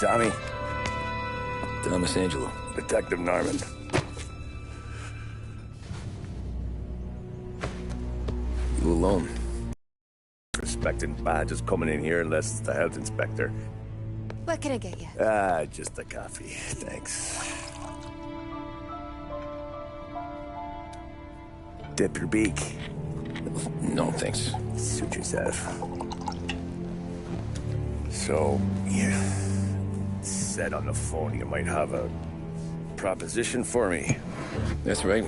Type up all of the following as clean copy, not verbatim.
Tommy. Thomas Angelo. Detective Norman. You alone? Respecting badges coming in here unless it's the health inspector. What can I get you? Just a coffee. Thanks. Dip your beak. No, thanks. Suit yourself. So, you said on the phone you might have a proposition for me. That's right.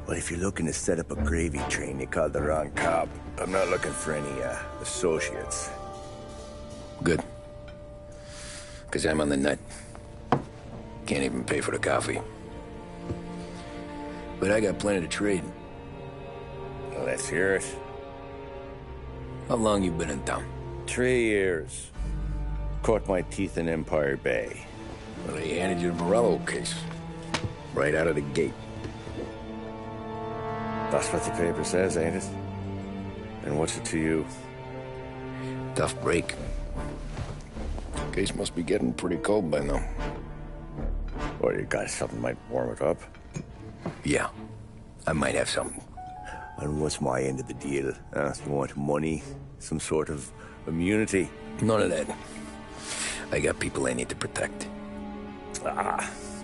Well, if you're looking to set up a gravy train, you called the wrong cop. I'm not looking for any, associates. Good. Because I'm on the nut. Can't even pay for the coffee. But I got plenty to trade. Well, let's hear it. How long you been in town? 3 years. Caught my teeth in Empire Bay. Well, they handed you the Morello case. Right out of the gate. That's what the paper says, ain't it? And what's it to you? Tough break. Case must be getting pretty cold by now. Or you got something might warm it up? Yeah, I might have something. And what's my end of the deal? You want money? Some sort of immunity? None of that. I got people I need to protect.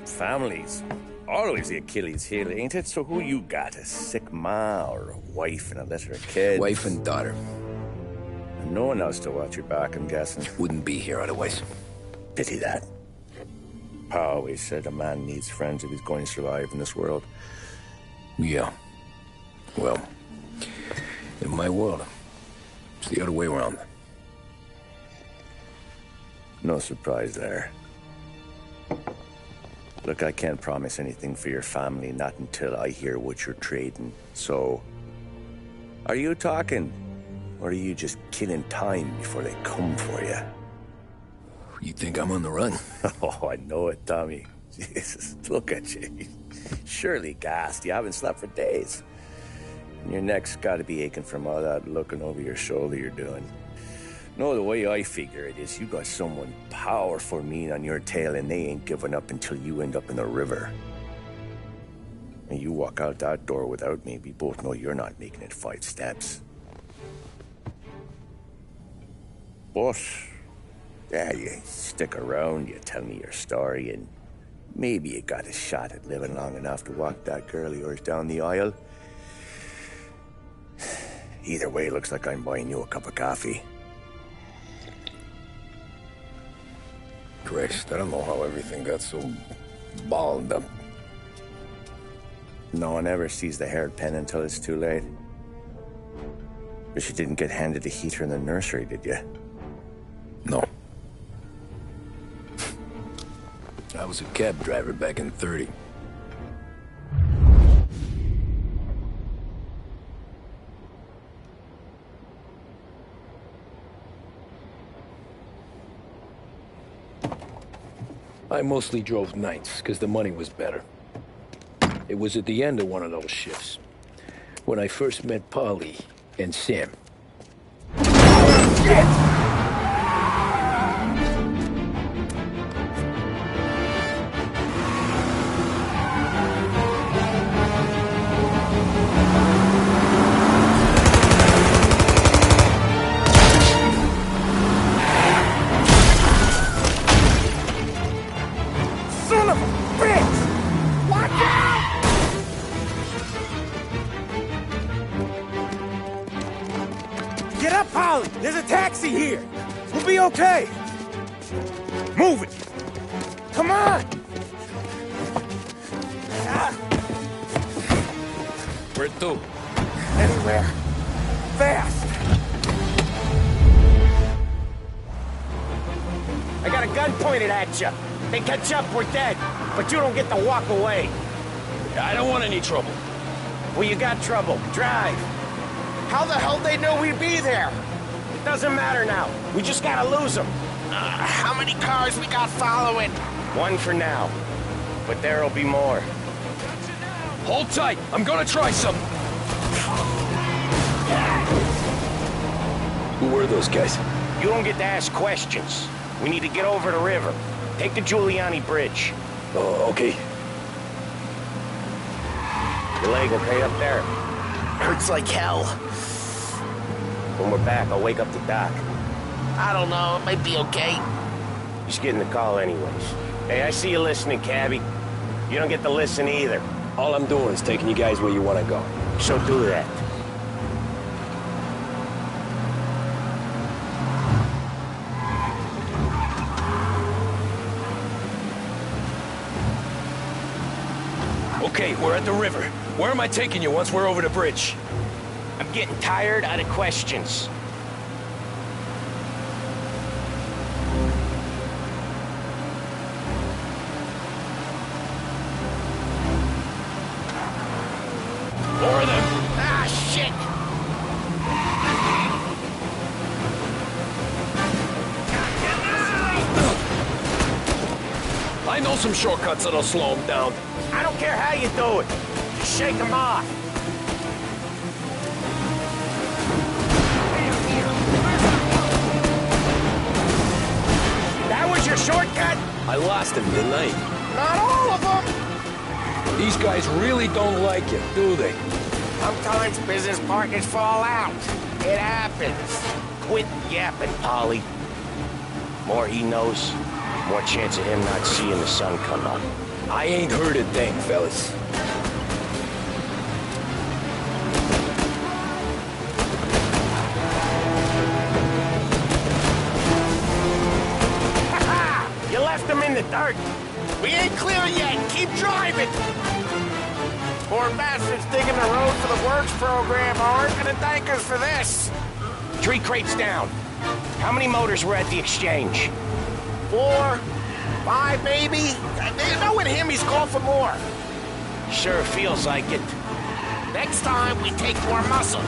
Families. Always the Achilles heel, ain't it? So who you got? A sick ma or a wife and a litter of kids? Wife and daughter. And no one else to watch your back, I'm guessing. Wouldn't be here otherwise. Pity that. Pa always said a man needs friends if he's going to survive in this world. Yeah. Well, in my world, it's the other way around. No surprise there. Look, I can't promise anything for your family, not until I hear what you're trading. So, are you talking? Or are you just killing time before they come for you? You think I'm on the run? Oh, I know it, Tommy. Jesus, look at you. Surely gassed. You haven't slept for days. And your neck's got to be aching from all that looking over your shoulder you're doing. No, the way I figure it is you got someone powerful mean on your tail and they ain't giving up until you end up in the river. And you walk out that door without me, we both know you're not making it 5 steps. But, yeah, you stick around, you tell me your story, and maybe you got a shot at living long enough to walk that girl of yours down the aisle. Either way, looks like I'm buying you a cup of coffee. Christ, I don't know how everything got so balled up. No one ever sees the haired pen until it's too late. But you didn't get handed a heater in the nursery, did you? No. I was a cab driver back in '30. I mostly drove nights, because the money was better. It was at the end of one of those shifts, when I first met Polly and Sam. Shit! Get up, Polly! There's a taxi here! We'll be okay! Move it! Come on! Where to? Anywhere. Fast! I got a gun pointed at you. They catch up, we're dead. But you don't get to walk away. I don't want any trouble. Well, you got trouble. Drive. How the hell they know we'd be there? It doesn't matter now. We just gotta lose them. How many cars we got following? One for now. But there'll be more. Hold tight. I'm gonna try some. Who were those guys? You don't get to ask questions. We need to get over the river. Take the Giuliani Bridge. Oh, okay. Your leg okay up there? Hurts like hell. When we're back, I'll wake up the doc. I don't know, it might be okay. Just getting the call anyways. Hey, I see you listening, cabbie. You don't get to listen either. All I'm doing is taking you guys where you want to go. So do that. Okay, we're at the river. Where am I taking you once we're over the bridge? I'm getting tired of the questions. More of them. Ah, shit! I know some shortcuts that'll slow them down. I don't care how you do it. Just shake them off. That was your shortcut? I lost him, didn't I? Not all of them! These guys really don't like you, do they? Sometimes business partners fall out. It happens. Quit yapping, Polly. More he knows, more chance of him not seeing the sun come up. I ain't heard a thing, fellas. Ha-ha! You left him in the dirt. We ain't clear yet! Keep driving! Poor bastards digging the road for the works program aren't gonna thank us for this. 3 crates down. How many motors were at the exchange? 4, 5 maybe? You know with him he's called for more. Sure feels like it. Next time we take more muscle.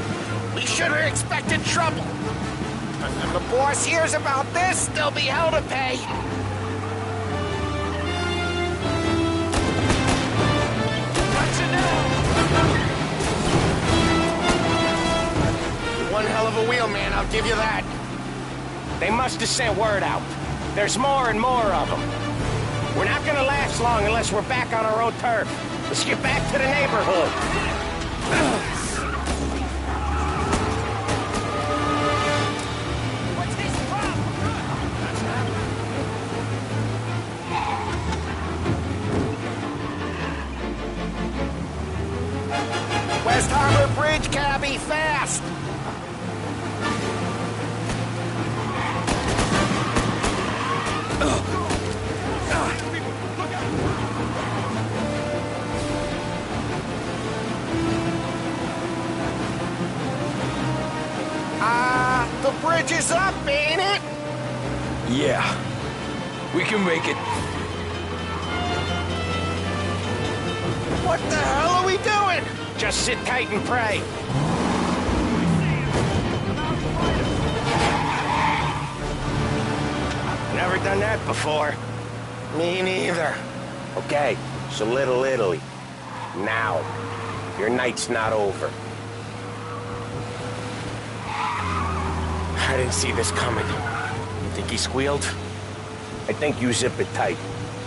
We should have expected trouble. When the boss hears about this, there'll be hell to pay. One hell of a wheel, man, I'll give you that. They must have sent word out. There's more and more of them. We're not gonna last long unless we're back on our own turf. Let's get back to the neighborhood. What's his problem? West Harbor Bridge, cabbie, fast! The bridge is up, ain't it? Yeah. We can make it. What the hell are we doing? Just sit tight and pray. Never done that before. Me neither. Okay, so Little Italy. Now. Your night's not over. I didn't see this coming. You think he squealed? I think you zip it tight.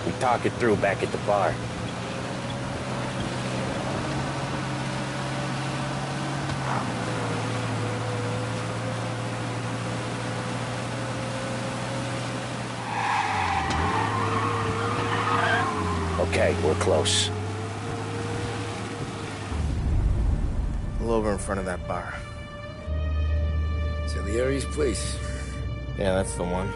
We talk it through back at the bar. Okay, we're close. Pull over in front of that bar. Salieri's place. Yeah, that's the one.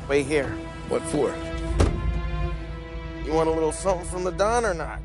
Wait here. What for? You want a little something from the Don or not?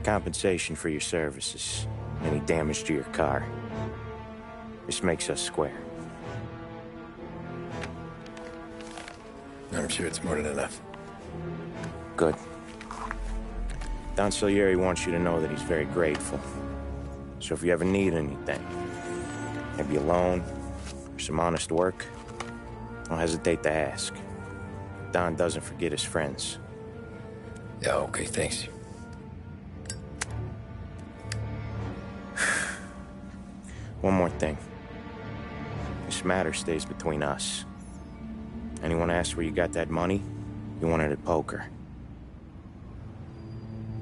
Compensation for your services. Any damage to your car. This makes us square. I'm sure it's more than enough. Good. Don Salieri wants you to know that he's very grateful. So if you ever need anything, maybe a loan or some honest work, don't hesitate to ask. Don doesn't forget his friends. Yeah, okay, thanks. One more thing. This matter stays between us. Anyone asks where you got that money, you won it at poker.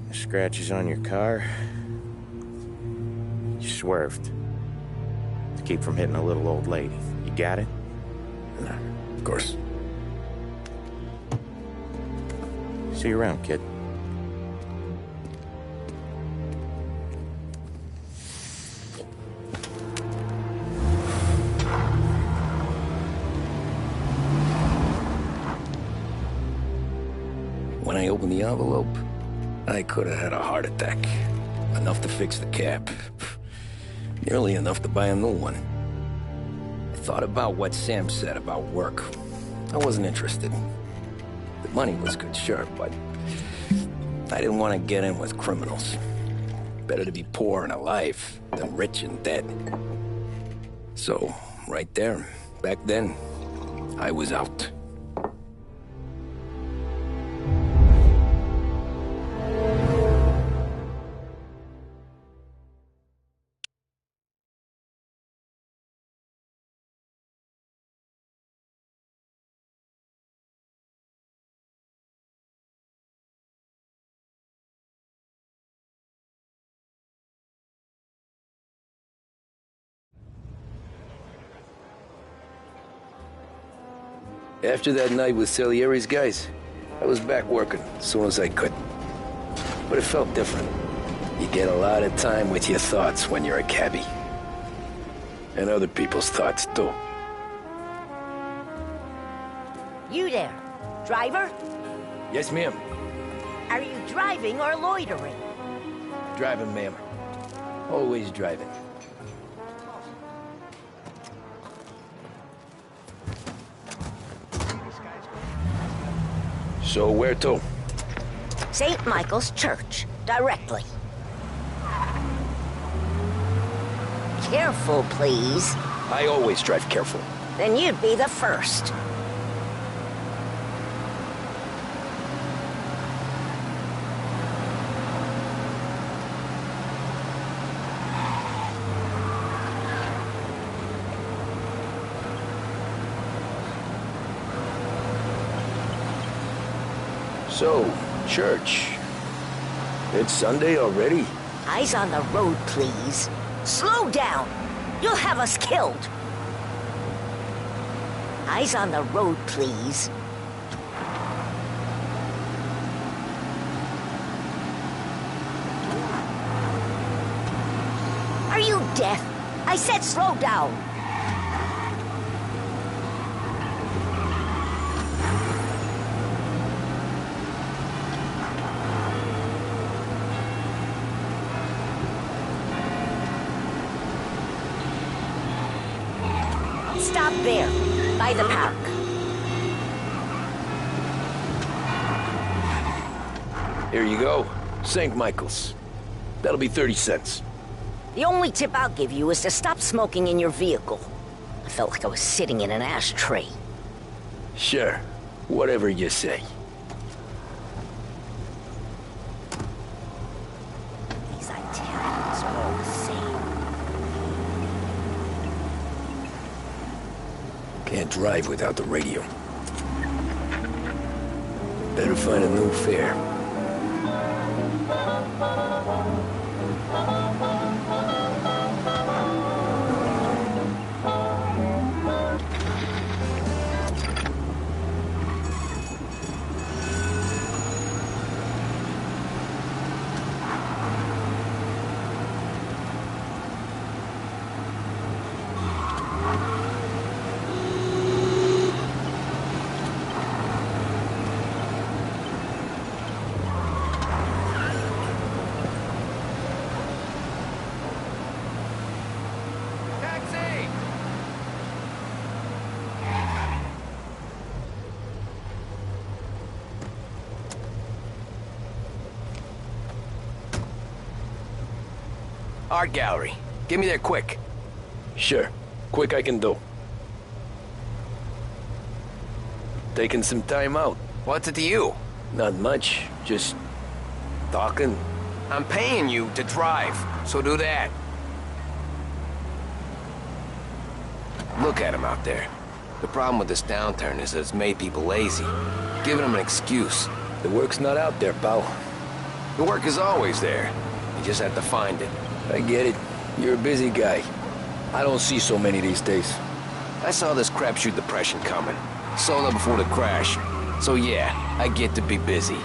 The scratches on your car, you swerved. To keep from hitting a little old lady. You got it? No, of course. See you around, kid. When I opened the envelope, I could have had a heart attack. Enough to fix the cap. Nearly enough to buy a new one. I thought about what Sam said about work. I wasn't interested. The money was good, sure, but I didn't want to get in with criminals. Better to be poor and alive than rich and dead. So, right there, back then, I was out. After that night with Salieri's guys, I was back working as soon as I could. But it felt different. You get a lot of time with your thoughts when you're a cabbie. And other people's thoughts, too. You there, driver? Yes, ma'am. Are you driving or loitering? Driving, ma'am. Always driving. So where to? St. Michael's Church, directly. Careful, please. I always drive careful. Then you'd be the first. So, church. It's Sunday already? Eyes on the road, please. Slow down! You'll have us killed! Eyes on the road, please. Are you deaf? I said slow down! Stop there, by the park. Here you go. St. Michael's. That'll be 30 cents. The only tip I'll give you is to stop smoking in your vehicle. I felt like I was sitting in an ashtray. Sure. Whatever you say. These Italians are all the same. Can't drive without the radio. Better find a new fare. Art gallery. Get me there quick. Sure. Quick I can do. Taking some time out. What's it to you? Not much. Just talking. I'm paying you to drive, so do that. Look at him out there. The problem with this downturn is that it's made people lazy, giving them an excuse. The work's not out there, pal. The work is always there. You just have to find it. I get it. You're a busy guy. I don't see so many these days. I saw this crapshoot depression coming. Sold it before the crash. So yeah, I get to be busy.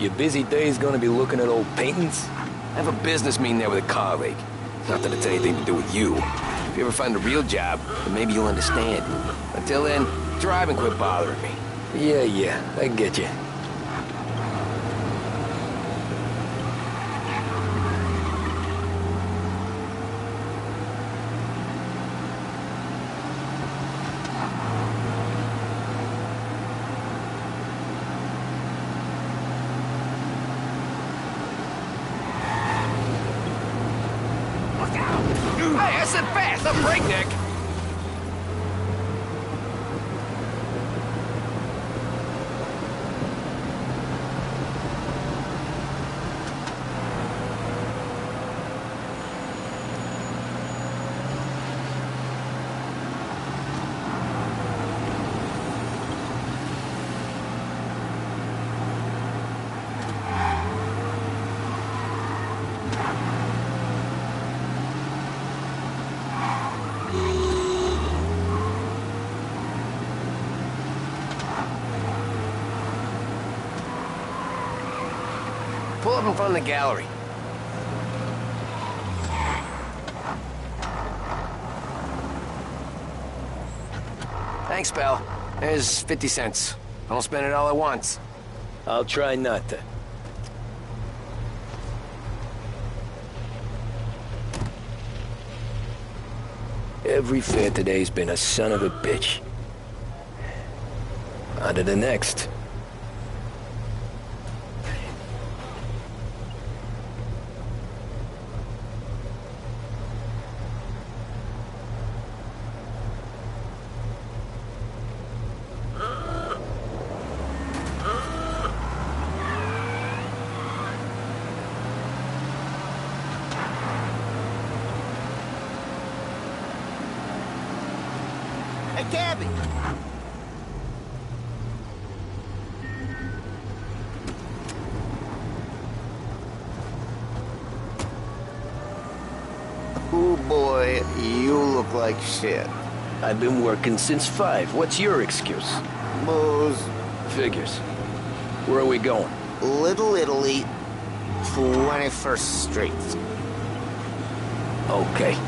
Your busy day's gonna be looking at old paintings? I have a business meeting there with a colleague. Not that it's anything to do with you. If you ever find a real job, then maybe you'll understand. Until then, drive and quit bothering me. Yeah, I get you. Hey, I said fast, not breakneck. Pull up in front of the gallery. Thanks, pal. There's 50 cents. Don't spend it all at once. I'll try not to. Every fare today's been a son of a bitch. On to the next. Hey, Gabby! Ooh, boy, you look like shit. I've been working since 5. What's your excuse? Booze. Figures. Where are we going? Little Italy, 21st Street. Okay.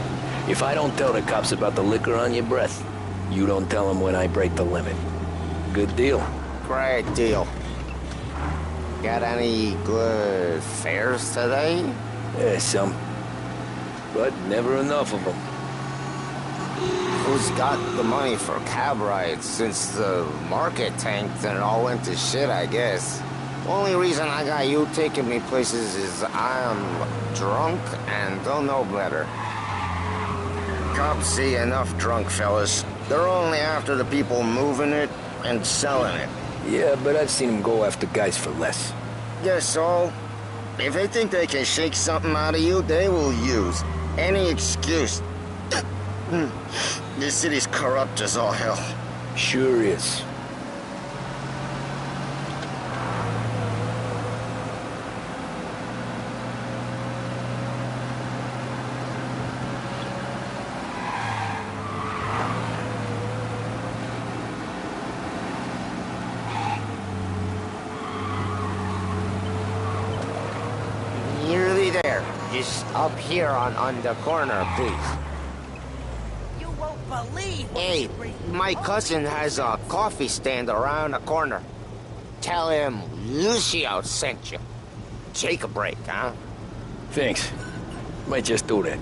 If I don't tell the cops about the liquor on your breath, you don't tell them when I break the limit. Good deal. Great deal. Got any good fares today? Yeah, some. But never enough of them. Who's got the money for cab rides since the market tanked and it all went to shit, I guess? Only reason I got you taking me places is I'm drunk and don't know better. Cops see enough drunk fellas. They're only after the people moving it and selling it. Yeah, but I've seen them go after guys for less. Guess so. If they think they can shake something out of you, they will use any excuse. This city's corrupt as all hell. Sure is. Nearly there. Just up here on the corner, please. You won't believe what Hey, my cousin has a coffee stand around the corner. Tell him Lucio sent you. Take a break, huh? Thanks. Might just do that.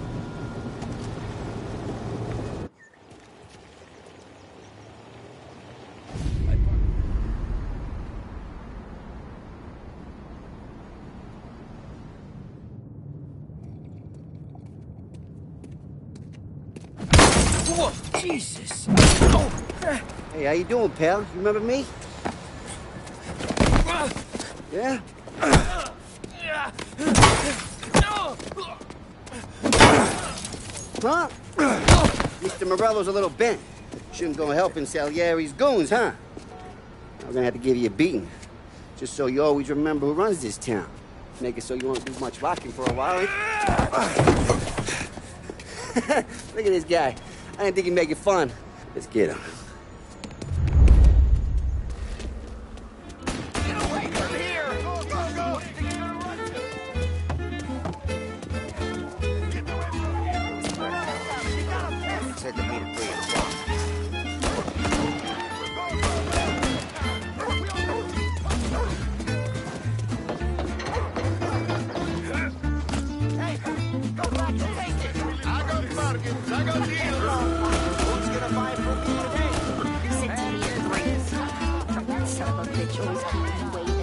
Jesus. Hey, how you doing, pal? You remember me? Yeah? Huh? Mr. Morello's a little bent. Shouldn't go helping Salieri's goons, huh? I'm gonna have to give you a beating. Just so you always remember who runs this town. Make it so you won't do much rocking for a while. Look at this guy. I didn't think he'd make it fun. Let's get him. Get away from here! Go, go, go! Said to me to 3 o'clock. Son of a bitch always keeps me waiting.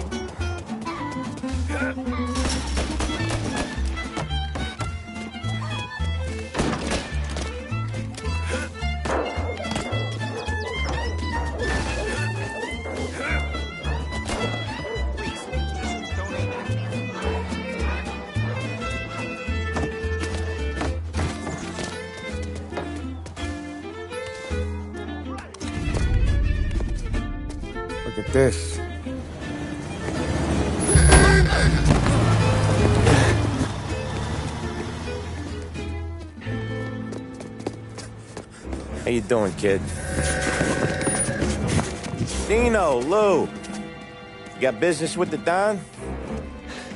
Look at this. How you doing, kid? Dino, Lou. You got business with the Don?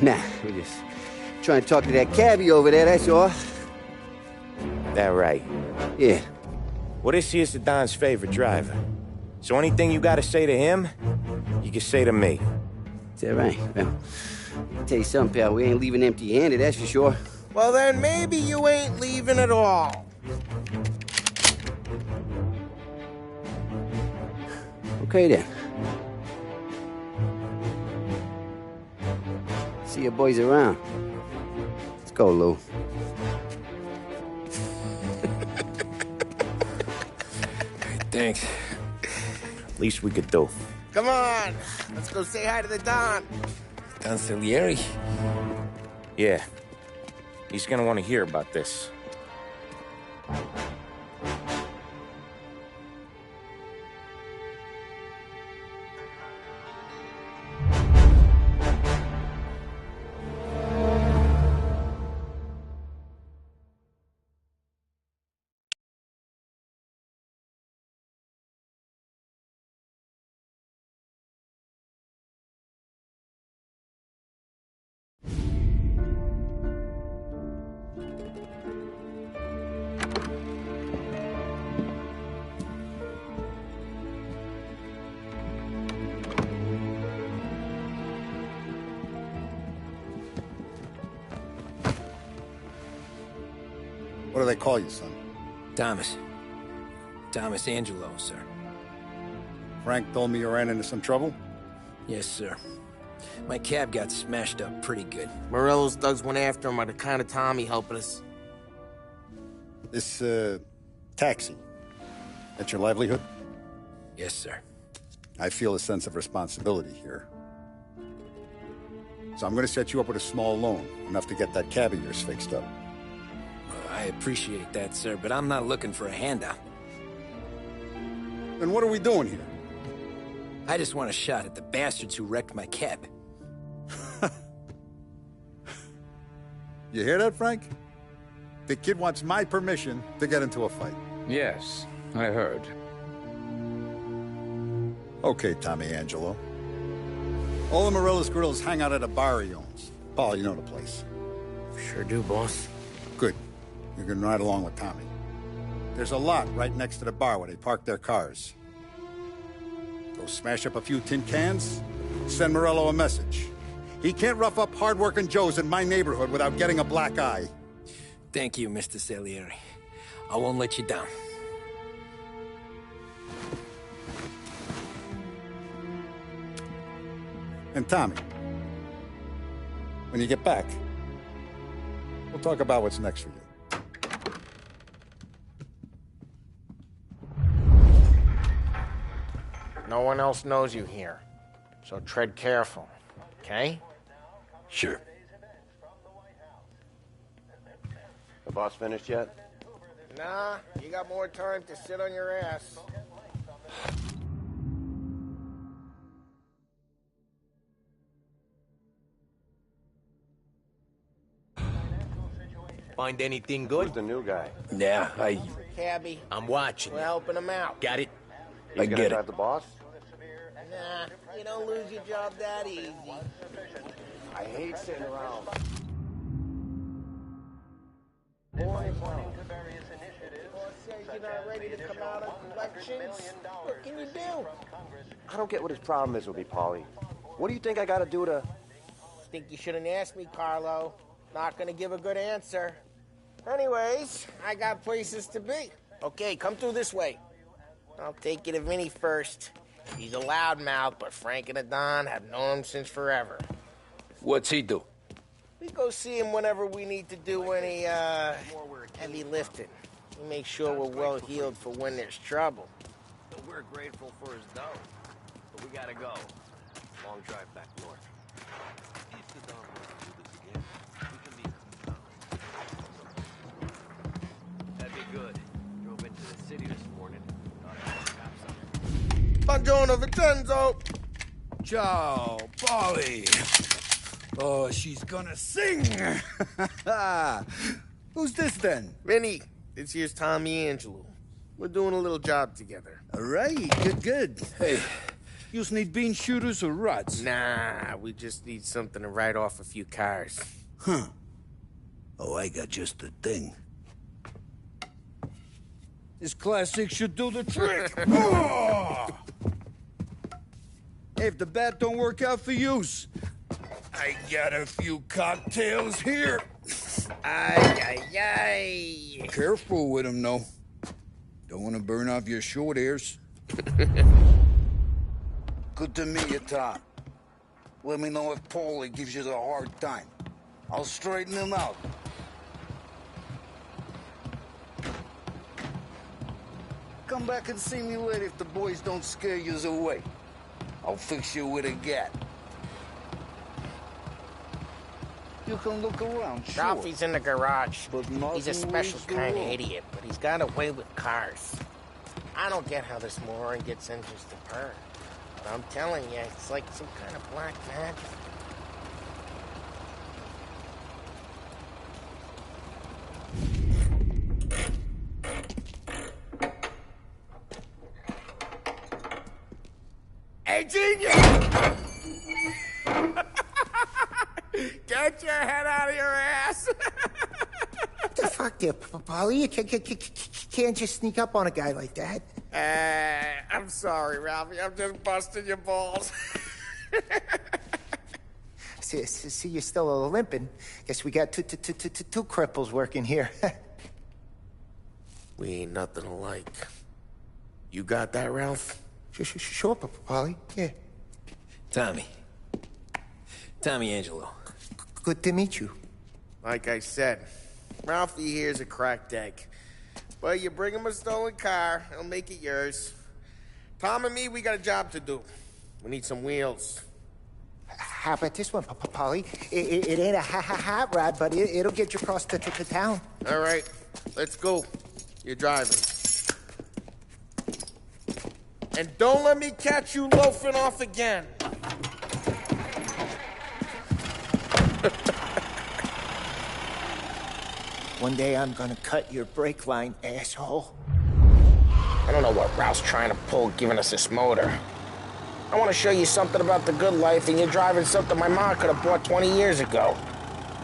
Nah, we're just trying to talk to that cabbie over there, that's all. That right. Yeah. Well, this here's the Don's favorite driver. So anything you gotta say to him, you can say to me. Is that right? Well, I'll tell you something, pal. We ain't leaving empty-handed, that's for sure. Well, then maybe you ain't leaving at all. Okay, then. See your boys around. Let's go, Lou. Thanks. Least we could do. Come on! Let's go say hi to the Don. Don Salieri? Yeah. He's gonna want to hear about this. What do they call you, son? Thomas. Thomas Angelo, sir. Frank told me you ran into some trouble? Yes, sir. My cab got smashed up pretty good. Morello's thugs went after him on account of Tommy helping us. This, taxi. That's your livelihood? Yes, sir. I feel a sense of responsibility here. So I'm gonna set you up with a small loan, enough to get that cab of yours fixed up. I appreciate that, sir, but I'm not looking for a handout. Then what are we doing here? I just want a shot at the bastards who wrecked my cab. You hear that, Frank? The kid wants my permission to get into a fight. Yes, I heard. Okay, Tommy Angelo. All the Morello's girls hang out at a bar he owns. Paul, you know the place. Sure do, boss. Good. You can ride along with Tommy. There's a lot right next to the bar where they park their cars. Go smash up a few tin cans, send Morello a message. He can't rough up hard-working Joes in my neighborhood without getting a black eye. Thank you, Mr. Salieri. I won't let you down. And Tommy, when you get back, we'll talk about what's next for you. No one else knows you here. So tread careful, okay? Sure. The boss finished yet? Nah, you got more time to sit on your ass. Find anything good? Who's the new guy? Yeah, Cabby. I'm watching. We're helping him out. Got it? He's gonna get drive it. the boss? Nah, you don't lose your job that easy. I hate sitting around. Boss says you're not ready to come out of elections. What can you do? I don't get what his problem is with me, Paulie. What do you think I gotta do to... Think you shouldn't ask me, Carlo. Not gonna give a good answer. Anyways, I got places to be. Okay, come through this way. I'll take you to Vinny first. He's a loudmouth, but Frank and the Don have known him since forever. What's he do? We go see him whenever we need to do any, heavy lifting. We make sure we're well healed for when there's trouble. We're grateful for his dough, but we gotta go. Long drive back north. If the Don wants to do this again, we can meet him in town. That'd be good. Drove into the city this morning. Thought I might have Buongiorno, Vincenzo! Ciao, Polly. Oh, she's gonna sing. Who's this then? Vinny, this here's Tommy Angelo. We're doing a little job together. All right, good. Hey, you need bean shooters or rods? Nah, we just need something to write off a few cars. Huh. Oh, I got just the thing. This classic should do the trick. Oh! Hey, if the bat don't work out for yous, I got a few cocktails here. Ay. Careful with them, though. Don't want to burn off your short hairs. Good to meet you, Tom. Let me know if Paulie gives you the hard time. I'll straighten him out. Come back and see me later if the boys don't scare yous away. I'll fix you with a gat. You can look around, sure. Ralphie's in the garage. But he's a special kind of idiot, but he's got a way with cars. I don't get how this moron gets engines to purr. But I'm telling you, it's like some kind of black magic. Hey, genius! Get your head out of your ass! What the fuck there, Polly? You can't just sneak up on a guy like that. I'm sorry, Ralphie. I'm just busting your balls. See, you're still limping. Guess we got two cripples working here. We ain't nothing alike. You got that, Ralph? Sure, Polly. Yeah. Tommy Angelo. Good to meet you. Like I said, Ralphie here's a cracked egg. But you bring him a stolen car, he'll make it yours. Tom and me, we got a job to do. We need some wheels. How about this one, Polly? It ain't a hot rod, but it'll get you across to town. All right, let's go. You're driving. And don't let me catch you loafing off again. One day I'm gonna cut your brake line, asshole. I don't know what Ralph's trying to pull giving us this motor. I want to show you something about the good life, and you're driving something my mom could have bought 20 years ago.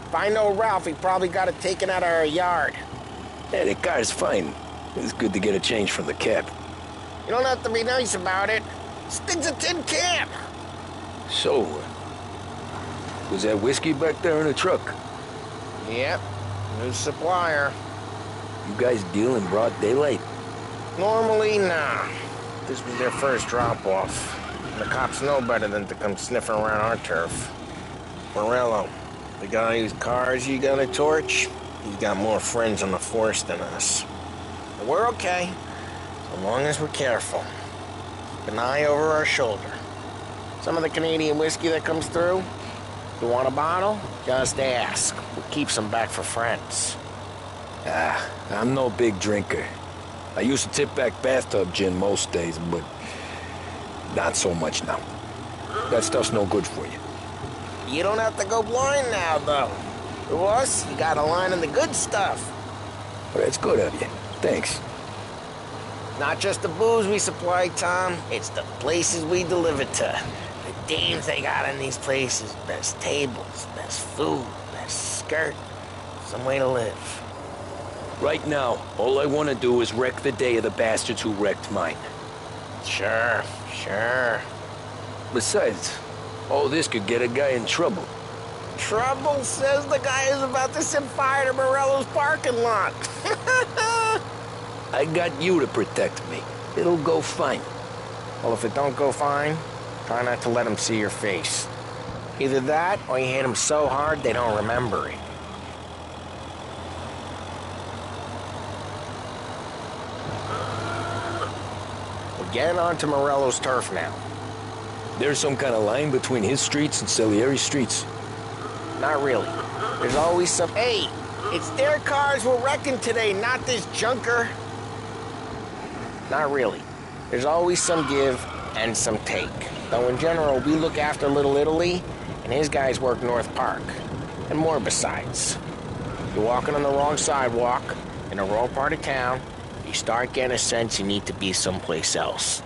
If I know Ralph, he probably got it taken out of our yard. Yeah, the car's fine. It's good to get a change from the cab. You don't have to be nice about it. This thing's a tin can. So, was that whiskey back there in the truck? Yep, new supplier. You guys deal in broad daylight? Normally, nah. This was their first drop-off. The cops know better than to come sniffing around our turf. Morello, the guy whose cars you got a torch, he's got more friends on the force than us. But we're okay, so long as we're careful. an eye over our shoulder. Some of the Canadian whiskey that comes through, you want a bottle? Just ask. We'll keep some back for friends. I'm no big drinker. I used to tip back bathtub gin most days, but not so much now. That stuff's no good for you. You don't have to go blind now, though. To us, you got a line of the good stuff. Well, that's good of you. Thanks. Not just the booze we supply, Tom. It's the places we deliver to. The dames they got in these places. Best tables, best food, best skirt. Some way to live. Right now, all I want to do is wreck the day of the bastards who wrecked mine. Sure. Besides, all this could get a guy in trouble. Trouble, says the guy who's about to set fire to Morello's parking lot. I got you to protect me. It'll go fine. Well, if it don't go fine, try not to let them see your face. Either that, or you hit them so hard they don't remember it. We're getting onto Morello's turf now. There's some kind of line between his streets and Salieri's streets? Not really. There's always some... Hey, it's their cars we're wrecking today, not this junker. Not really. There's always some give and some take. Though in general, we look after Little Italy, and his guys work North Park. And more besides. You're walking on the wrong sidewalk, in the wrong part of town, you start getting a sense you need to be someplace else.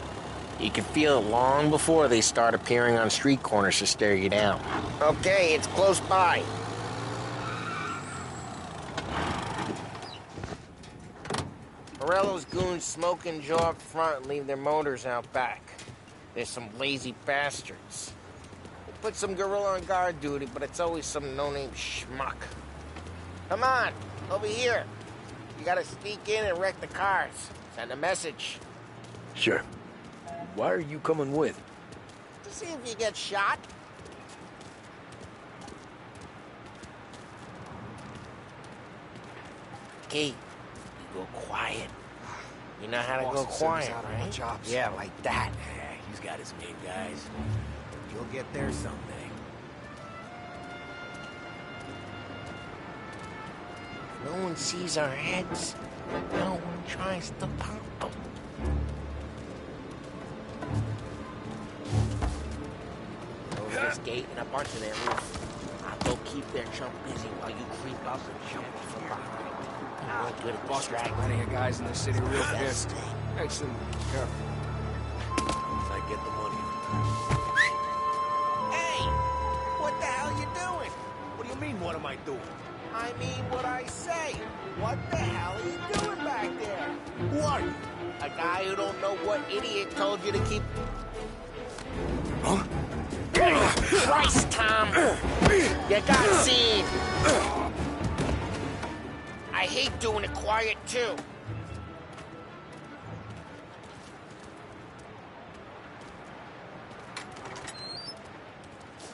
You can feel it long before they start appearing on street corners to stare you down. Okay, it's close by. Morello's goons smoke and jaw up front and leave their motors out back. There's some lazy bastards. We'll put some gorilla on guard duty, but it's always some no-name schmuck. Come on, over here. You gotta sneak in and wreck the cars. Send a message. Sure. Why are you coming with? To see if you get shot. Okay, you go quiet. You know how to go quiet, right? Yeah, like that. Yeah, he's got his main guys. You'll get there someday. No one sees our heads. No one tries to pop them. Close this gate and up onto their roof. I'll go keep their chump busy while you creep up and jump from behind. I'm really good at distracting. Plenty of guys in the city real pissed. Excellent. Careful. Once I get the money. Hey! What the hell you doing? What do you mean, what am I doing? I mean what I say. What the hell are you doing back there? Who are you? A guy who don't know what idiot told you to keep... Huh? Christ, Tom! You got seen! I hate doing it quiet, too.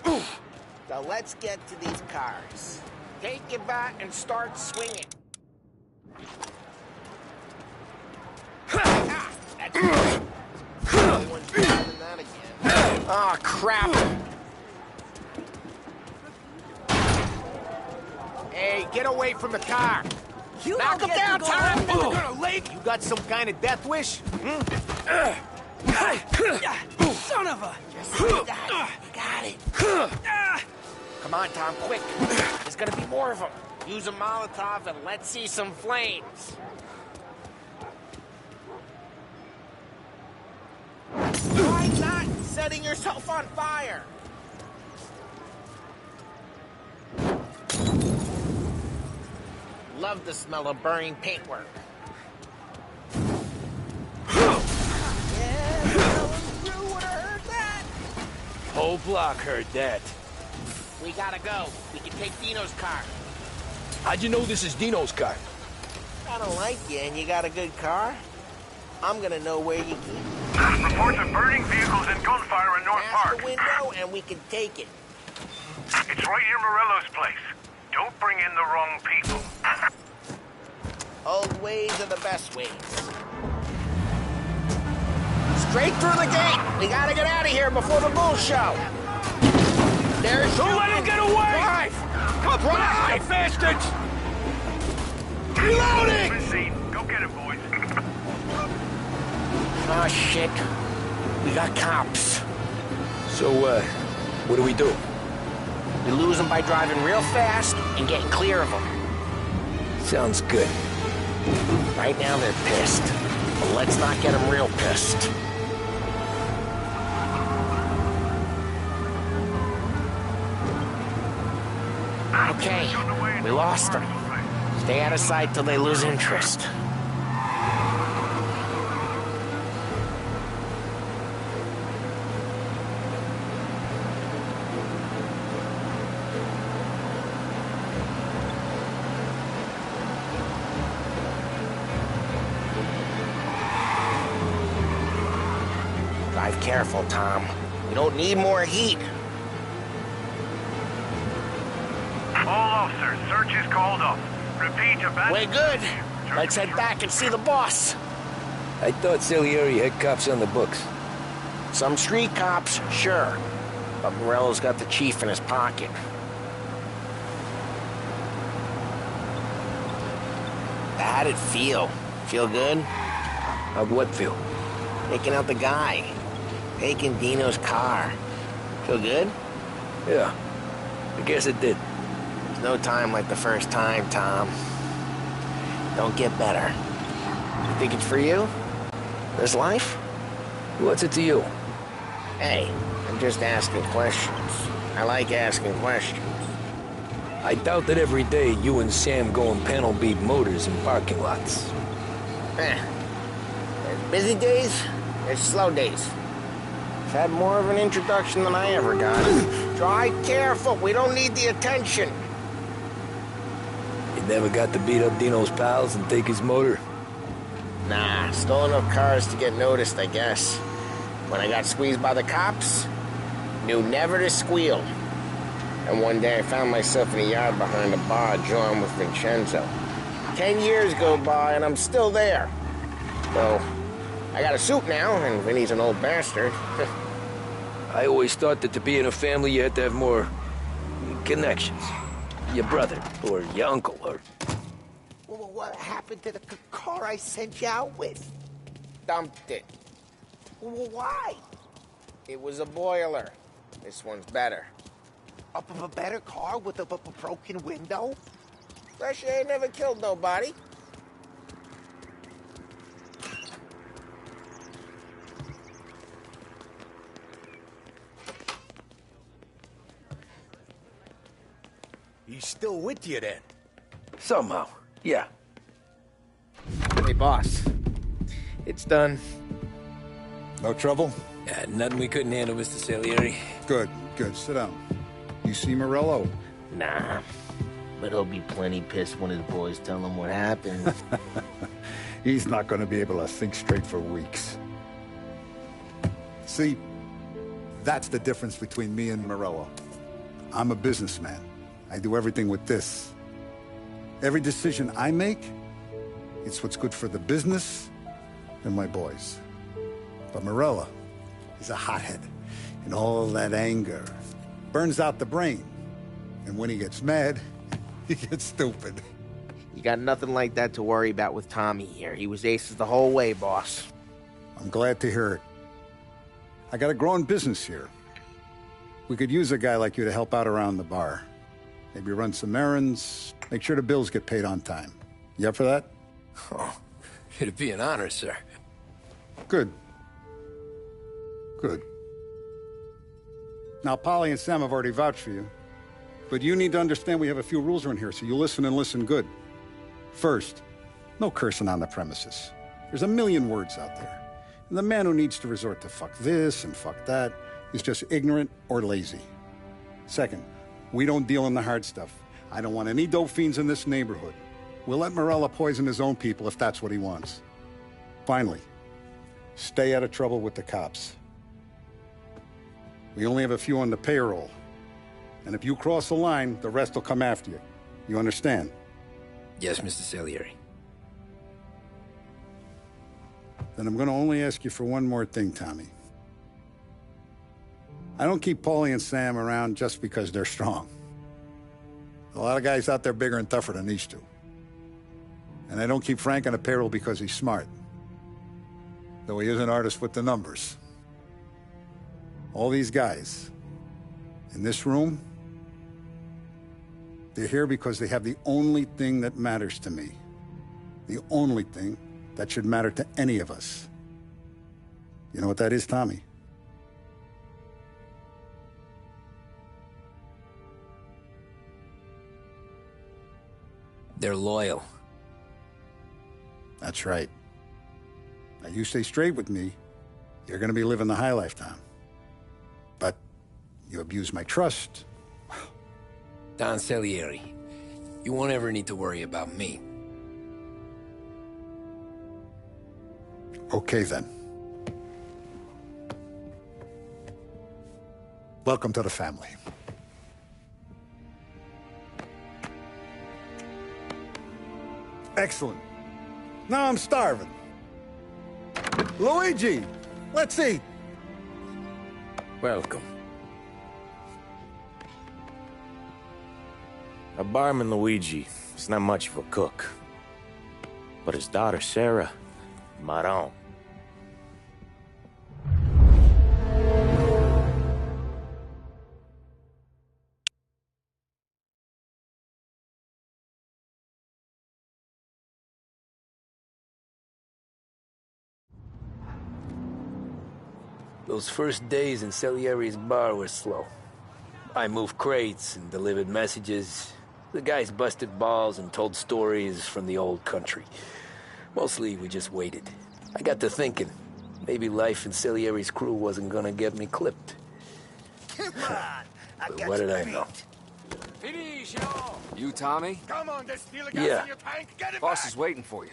So let's get to these cars. Take your bat and start swinging. Ah, that's good. Everyone's driving that again. Oh, crap. Hey, get away from the car! Knock him down, Tom! You're gonna leak? You got some kind of death wish? Son of a... Just like that. You got it. Come on, Tom, quick. There's gonna be more of them. Use a Molotov and let's see some flames. Why not setting yourself on fire? Love the smell of burning paintwork. Yeah, the crew would have heard that. Whole block heard that. We gotta go. We can take Dino's car. How'd you know this is Dino's car? I don't like you and you got a good car. I'm gonna know where you keep it. Reports of burning vehicles and gunfire in North Pass Park. the window and we can take it. It's right near Morello's place. Don't bring in the wrong people. Old ways are the best ways. Straight through the gate. We gotta get out of here before the bull show. There's... Don't let him get away! Drive! Come back, you bastards! Reloading! Go get it, boys. Oh, shit. We got cops. So, what do we do? We lose them by driving real fast and getting clear of them. Sounds good. Right now they're pissed. But let's not get them real pissed. Okay, we lost them. Stay out of sight till they lose interest. Drive careful, Tom. We don't need more heat. All officers, search is called off. Repeat, abandoned... We're good. Let's head back and see the boss. I thought Salieri had cops on the books. Some street cops, sure. But Morello's got the chief in his pocket. How'd it feel? Feel good? How'd what feel? Taking out the guy. Taking Dino's car. Feel good? Yeah, I guess it did. There's no time like the first time, Tom. Don't get better. You think it's for you? This life? What's it to you? Hey, I'm just asking questions. I like asking questions. I doubt that every day you and Sam go and panel beat motors in parking lots. There's busy days, there's slow days. I've had more of an introduction than I ever got. Drive careful, we don't need the attention. You never got to beat up Dino's pals and take his motor? Nah, stole enough cars to get noticed, I guess. When I got squeezed by the cops, knew never to squeal. And one day I found myself in a yard behind a bar, joined with Vincenzo. 10 years go by and I'm still there. So, I got a suit now, and Vinny's an old bastard. I always thought that to be in a family you had to have more connections. Your brother, or your uncle, or... Well, what happened to the car I sent you out with? Dumped it. Well, why? It was a boiler. This one's better. A better car with a broken window? Fresh air never killed nobody. He's still with you then? Somehow, yeah. Hey, boss. It's done. No trouble? Yeah, nothing we couldn't handle, Mr. Salieri. Good, good. Sit down. You see Morello? Nah. But he'll be plenty pissed when his boys tell him what happened. He's not going to be able to think straight for weeks. See, that's the difference between me and Morello. I'm a businessman. I do everything with this. Every decision I make, it's what's good for the business and my boys. But Morello is a hothead, and all that anger burns out the brain. And when he gets mad, he gets stupid. You got nothing like that to worry about with Tommy here. He was aces the whole way, boss. I'm glad to hear it. I got a growing business here. We could use a guy like you to help out around the bar. Maybe run some errands, make sure the bills get paid on time. You up for that? Oh, it'd be an honor, sir. Good. Good. Now, Polly and Sam have already vouched for you. But you need to understand we have a few rules around here, so you listen and listen good. First, no cursing on the premises. There's a million words out there. And the man who needs to resort to fuck this and fuck that is just ignorant or lazy. Second, we don't deal in the hard stuff. I don't want any dope fiends in this neighborhood. We'll let Morello poison his own people if that's what he wants. Finally, stay out of trouble with the cops. We only have a few on the payroll. And if you cross the line, the rest will come after you. You understand? Yes, Mr. Salieri. Then I'm gonna only ask you for one more thing, Tommy. I don't keep Paulie and Sam around just because they're strong. A lot of guys out there bigger and tougher than these two. And I don't keep Frank on the payroll because he's smart. Though he is an artist with the numbers. All these guys in this room, they're here because they have the only thing that matters to me. The only thing that should matter to any of us. You know what that is, Tommy? They're loyal. That's right. Now, you stay straight with me, you're gonna be living the high life, Tom. But you abuse my trust. Don Salieri, you won't ever need to worry about me. Okay, then. Welcome to the family. Excellent. Now I'm starving. Luigi, let's eat. Welcome. Our barman Luigi is not much of a cook. But his daughter Sarah, Maron. Those first days in Salieri's bar were slow. I moved crates and delivered messages. The guys busted balls and told stories from the old country. Mostly, we just waited. I got to thinking, maybe life in Salieri's crew wasn't gonna get me clipped. Come on! But what did I know? You, Tommy? Come on, there's still a gas Yeah. in your tank. Get it Boss back. is waiting for you.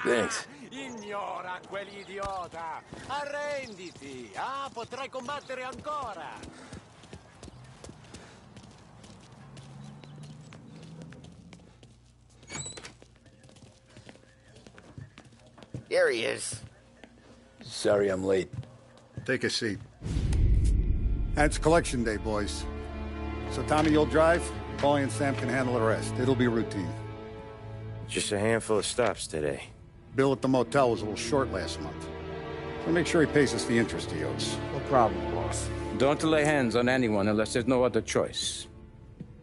Thanks. Ignora quell'idiota. Arrenditi. Ah, potrai combattere ancora. Here he is. Sorry I'm late. Take a seat. And it's collection day, boys. So Tommy, you'll drive. Paulie and Sam can handle the rest. It'll be routine. Just a handful of stops today. Bill at the motel was a little short last month. So make sure he pays us the interest he owes. No problem, boss. Don't lay hands on anyone unless there's no other choice.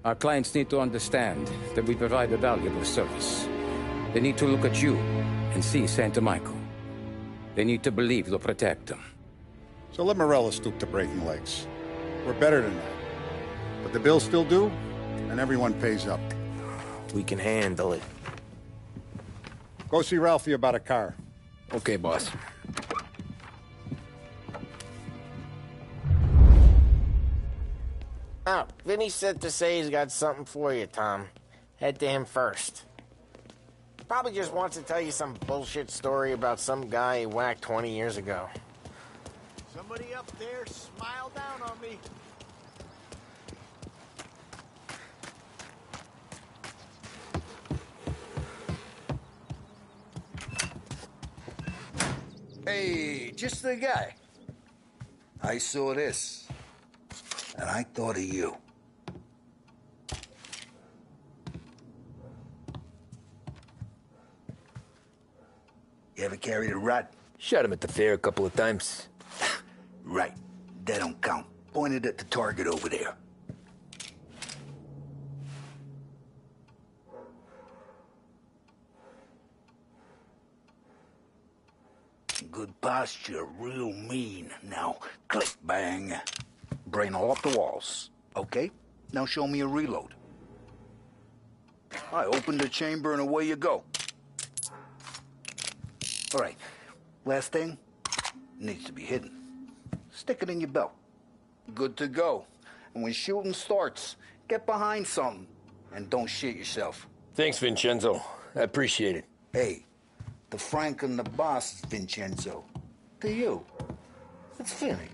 Our clients need to understand that we provide a valuable service. They need to look at you and see Santa Michael. They need to believe you'll protect them. So let Morella stoop to breaking legs. We're better than that. But the bills still due, and everyone pays up. We can handle it. Go see Ralphie about a car. Okay, boss. Oh, Vinny said to say he's got something for you, Tom. Head to him first. Probably just wants to tell you some bullshit story about some guy he whacked 20 years ago. Somebody up there smile down on me. Hey, just the guy. I saw this, and I thought of you. You ever carried a rat? Shot him at the fair a couple of times. Right. That don't count. Pointed at the target over there. Good posture, real mean. Now, click, bang. Brain all off the walls. Okay? Now show me a reload. I opened the chamber and away you go. All right. Last thing, needs to be hidden. Stick it in your belt. Good to go. And when shooting starts, get behind something and don't shit yourself. Thanks, Vincenzo. I appreciate it. Hey, the Frank and the boss is Vincenzo. To you, it's Vinny.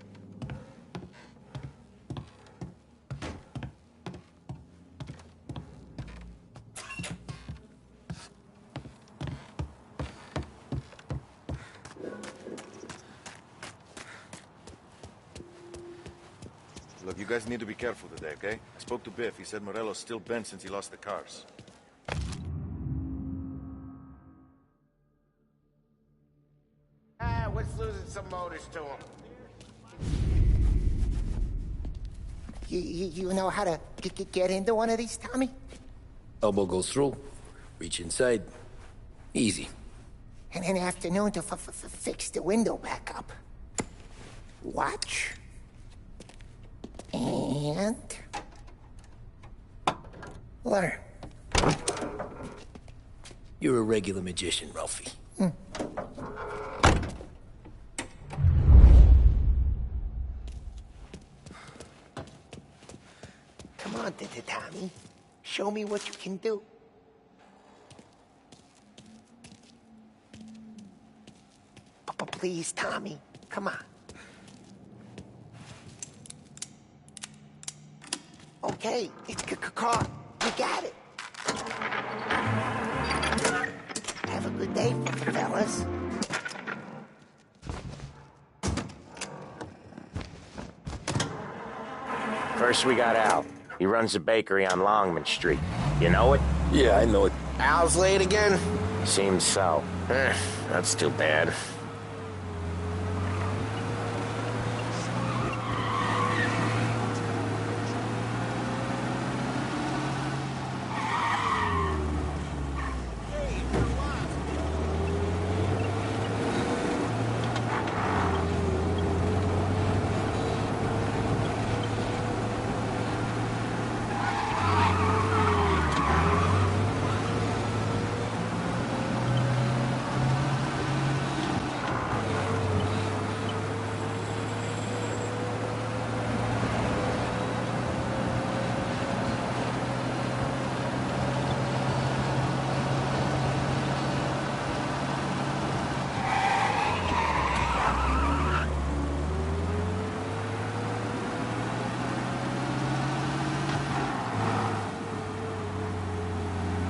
Look, you guys need to be careful today, okay? I spoke to Biff. He said Morello's still bent since he lost the cars. What's losing some motors to him? You know how to get into one of these, Tommy? Elbow goes through, reach inside. Easy. And an afternoon to fix the window back up. Watch. And... learn. You're a regular magician, Ralphie. Come on, Tommy. Show me what you can do. Please, Tommy. Come on. Okay, it's caught. You got it. Have a good day, fellas. First, we got Al. He runs a bakery on Longman Street. You know it? Yeah, I know it. Al's late again? Seems so. That's too bad.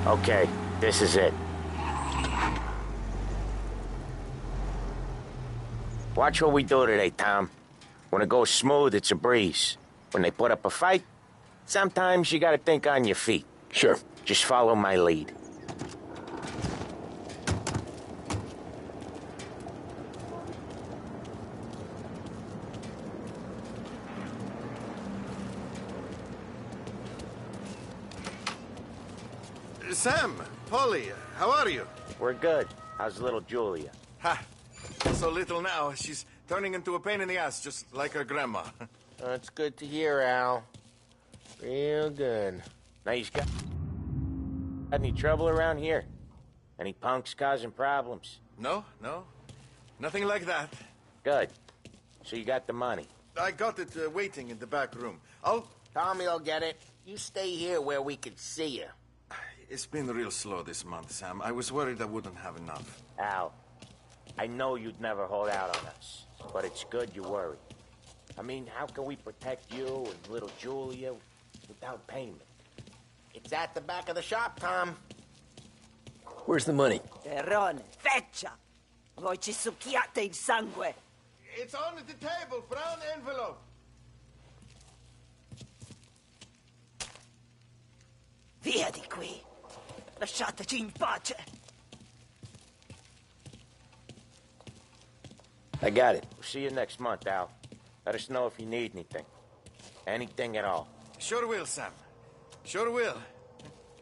Okay, this is it. Watch what we do today, Tom. When it goes smooth, it's a breeze. When they put up a fight, sometimes you gotta think on your feet. Sure. Just follow my lead. Sam, Polly, how are you? We're good. How's little Julia? Ha! So little now, she's turning into a pain in the ass, just like her grandma. That's good to hear, Al. Real good. Now, you got any trouble around here? Any punks causing problems? No, nothing like that. Good. So you got the money? I got it waiting in the back room. Tommy'll get it. You stay here where we can see you. It's been real slow this month, Sam. I was worried I wouldn't have enough. Al, I know you'd never hold out on us, but it's good you worry. I mean, how can we protect you and little Julia without payment? It's at the back of the shop, Tom. Where's the money? Terrone, feccia! Voi ci succhiate il sangue! It's on the table, brown envelope. Via di qui! Lasciateci in pace! I got it. We'll see you next month, Al. Let us know if you need anything. Anything at all. Sure will, Sam. Sure will.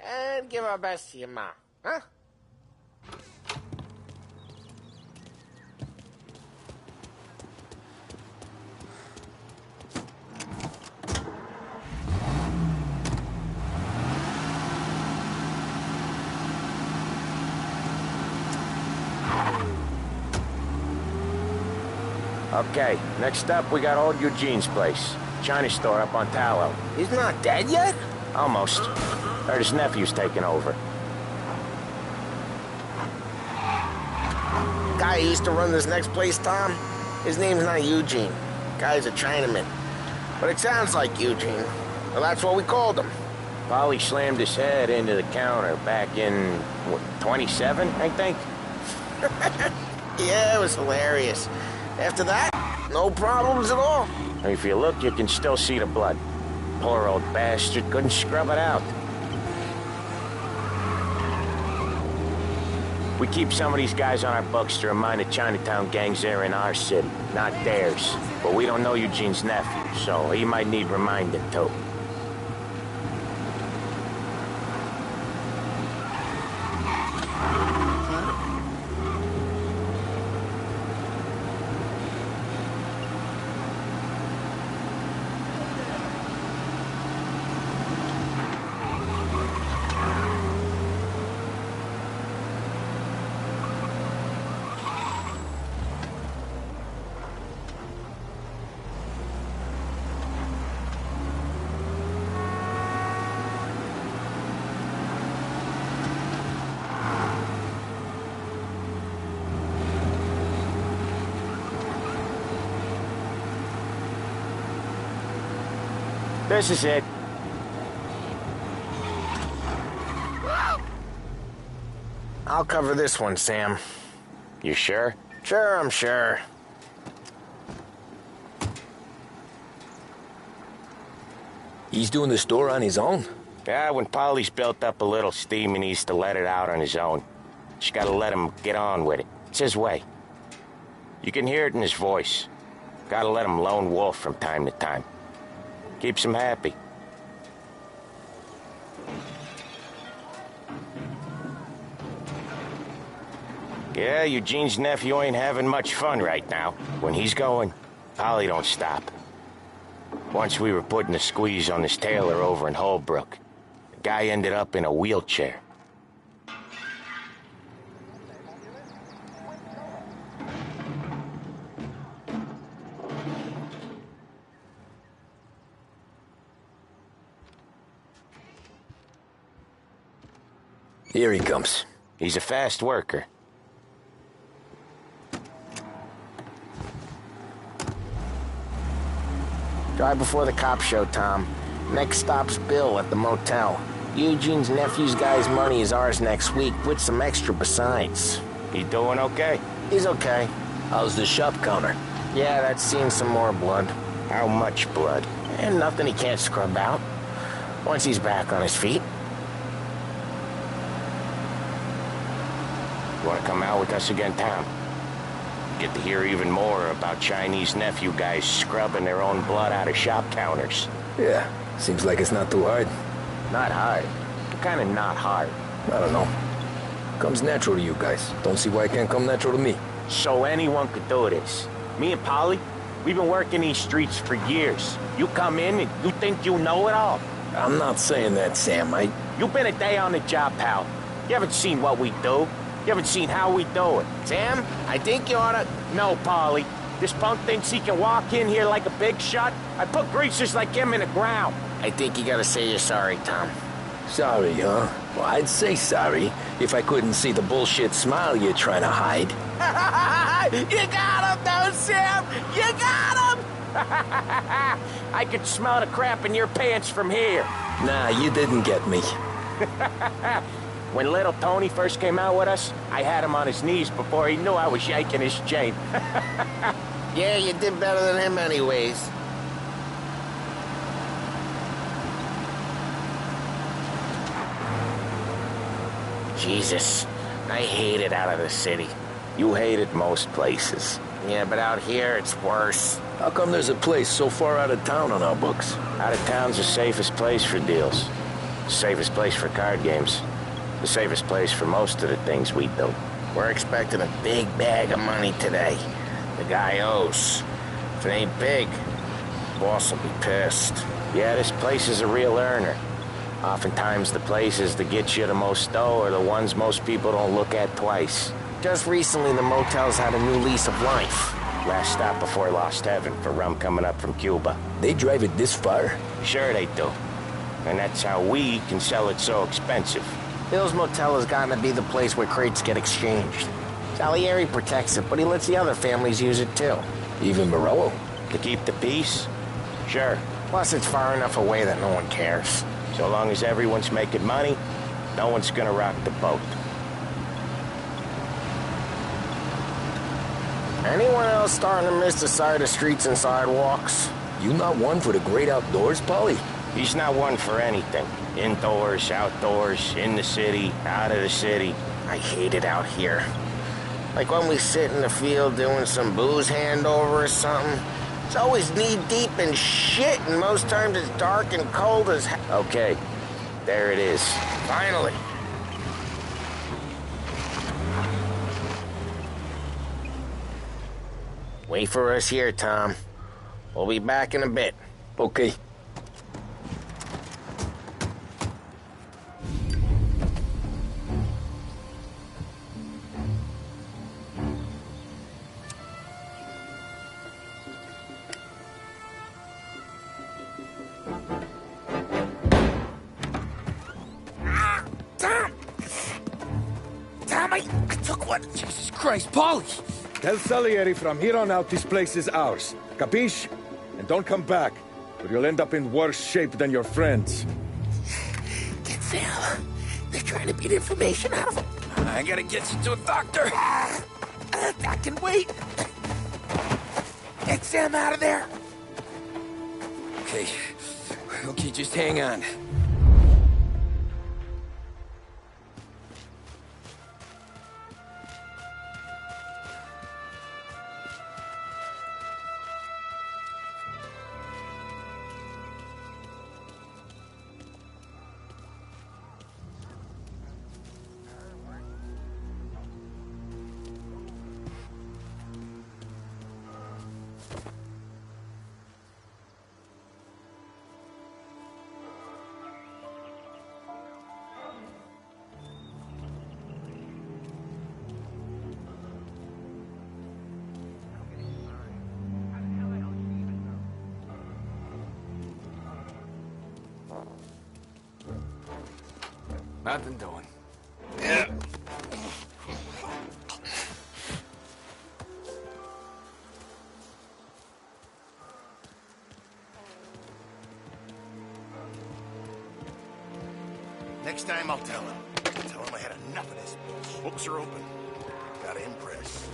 And give our best to your mom, huh? Okay, next up, we got old Eugene's place. China store up on Tallow. He's not dead yet? Almost. Heard his nephew's taking over. Guy who used to run this next place, Tom, his name's not Eugene. Guy's a Chinaman. But it sounds like Eugene. Well, that's what we called him. Polly slammed his head into the counter back in, what, 27, I think? Yeah, it was hilarious. After that, No problems at all. If you look, you can still see the blood. Poor old bastard couldn't scrub it out. We keep some of these guys on our books to remind the Chinatown gangs they're in our city, not theirs. But we don't know Eugene's nephew, so he might need reminding too. This is it. I'll cover this one, Sam. You sure? Sure, I'm sure. He's doing the store on his own? Yeah, when Polly's built up a little steam, he needs to let it out on his own. Just gotta let him get on with it. It's his way. You can hear it in his voice. Gotta let him lone wolf from time to time. Keeps him happy. Yeah, Eugene's nephew ain't having much fun right now. When he's going, Polly don't stop. Once we were putting a squeeze on this tailor over in Holbrook. The guy ended up in a wheelchair. Here he comes. He's a fast worker. Drive before the cops show, Tom. Next stop's Bill at the motel. Eugene's nephew's guy's money is ours next week, with some extra besides. He doing okay? He's okay. How's the shop counter? Yeah, that's seen some more blood. How much blood? And nothing he can't scrub out. Once he's back on his feet. You want to come out with us again, Tom? Get to hear even more about Chinese nephew guys scrubbing their own blood out of shop counters. Yeah, seems like it's not too hard. Not hard? Kind of not hard. I don't know. Comes natural to you guys. Don't see why it can't come natural to me. So anyone could do this. Me and Polly, we've been working these streets for years. You come in and you think you know it all. I'm not saying that, Sam. You've been a day on the job, pal. You haven't seen what we do. You haven't seen how we do it. Sam, I think you oughta... No, Polly. This punk thinks he can walk in here like a big shot. I put greasers like him in the ground. I think you gotta say you're sorry, Tom. Sorry, huh? Well, I'd say sorry if I couldn't see the bullshit smile you're trying to hide. You got him, though, Sam! You got him! I could smell the crap in your pants from here. Nah, you didn't get me. When little Tony first came out with us, I had him on his knees before he knew I was yanking his chain. Yeah, you did better than him anyways. Jesus, I hate it out of the city. You hate it most places. Yeah, but out here, it's worse. How come there's a place so far out of town on our books? Out of town's the safest place for deals. The safest place for card games. The safest place for most of the things we do. We're expecting a big bag of money today. The guy owes. If it ain't big, boss will be pissed. Yeah, this place is a real earner. Oftentimes the places that get you the most dough are the ones most people don't look at twice. Just recently, the motel's had a new lease of life. Last stop before Lost Heaven for rum coming up from Cuba. They drive it this far? Sure they do. And that's how we can sell it so expensive. Bill's Motel has gotten to be the place where crates get exchanged. Salieri protects it, but he lets the other families use it too. Even Morello? To keep the peace? Sure. Plus, it's far enough away that no one cares. So long as everyone's making money, no one's gonna rock the boat. Anyone else starting to miss the sight of streets and sidewalks? You not one for the great outdoors, Polly? He's not one for anything. Indoors, outdoors, in the city, out of the city. I hate it out here. Like when we sit in the field doing some booze handover or something. It's always knee-deep in shit, and most times it's dark and cold as hell. Okay, there it is. Finally. Wait for us here, Tom. We'll be back in a bit. Okay. I took one. Jesus Christ, Polly! Tell Salieri from here on out this place is ours. Capiche? And don't come back, or you'll end up in worse shape than your friends. Get Sam. They're trying to beat information out of him. I gotta get you to a doctor. I can wait. Get Sam out of there. Okay. Okay, just hang on. Nothing doing. Next time I'll tell him. Tell him I had enough of this. Books are open. Gotta impress.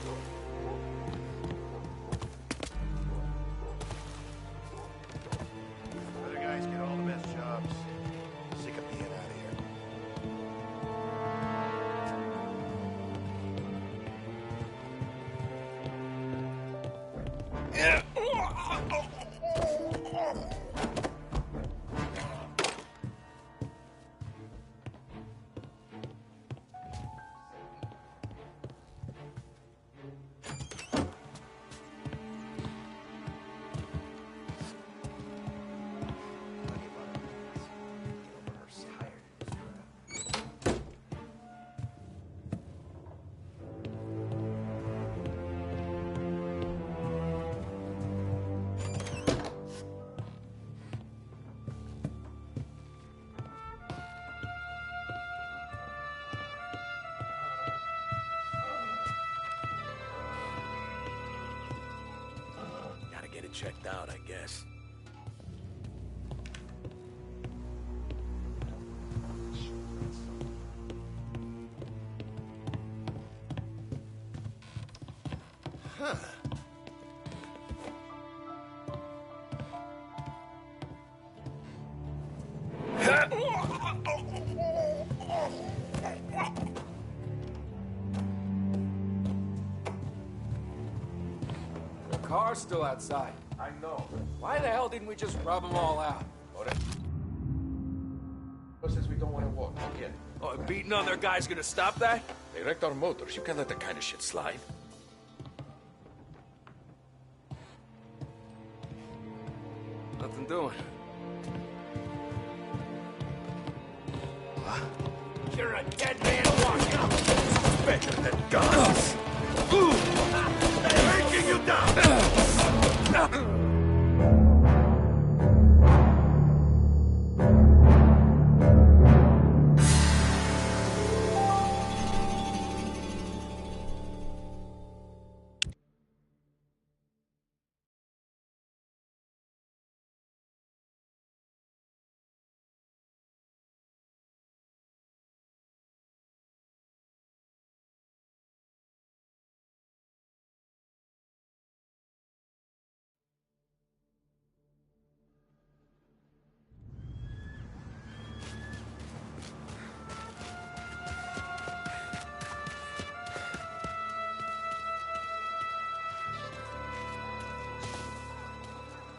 Other guys get all the best jobs. Sick of being out of here. Get it checked out, I guess. Huh. The car's still outside. I know. Why the hell didn't we just rub them all out? Says we don't want to walk. Yeah. Oh, beating on their guy's gonna stop that? They wrecked our motors. You can't let that kind of shit slide. Nothing doing. You're a dead man walking up. Better than guns. Breaking you down.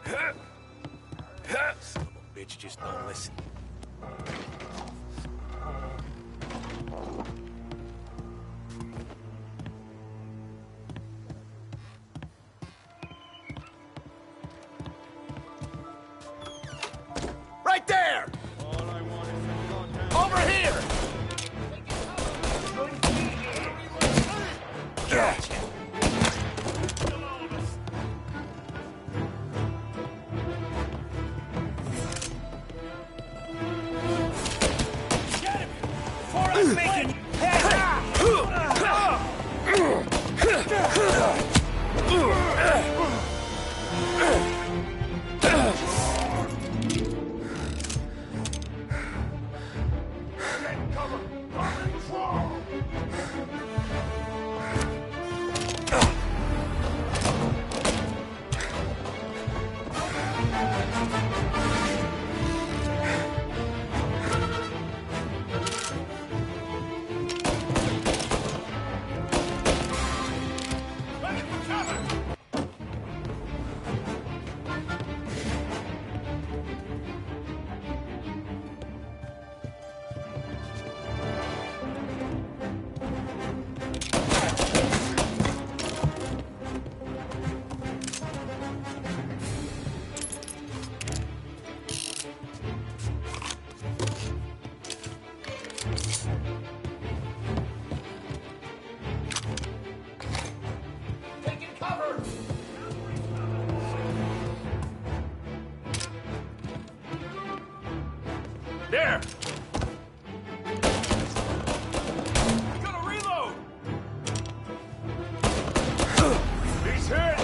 Son of a bitch just don't listen. Right there! Over here! Gotcha. Get him! Before I'm making... There! Gonna reload! He's hit!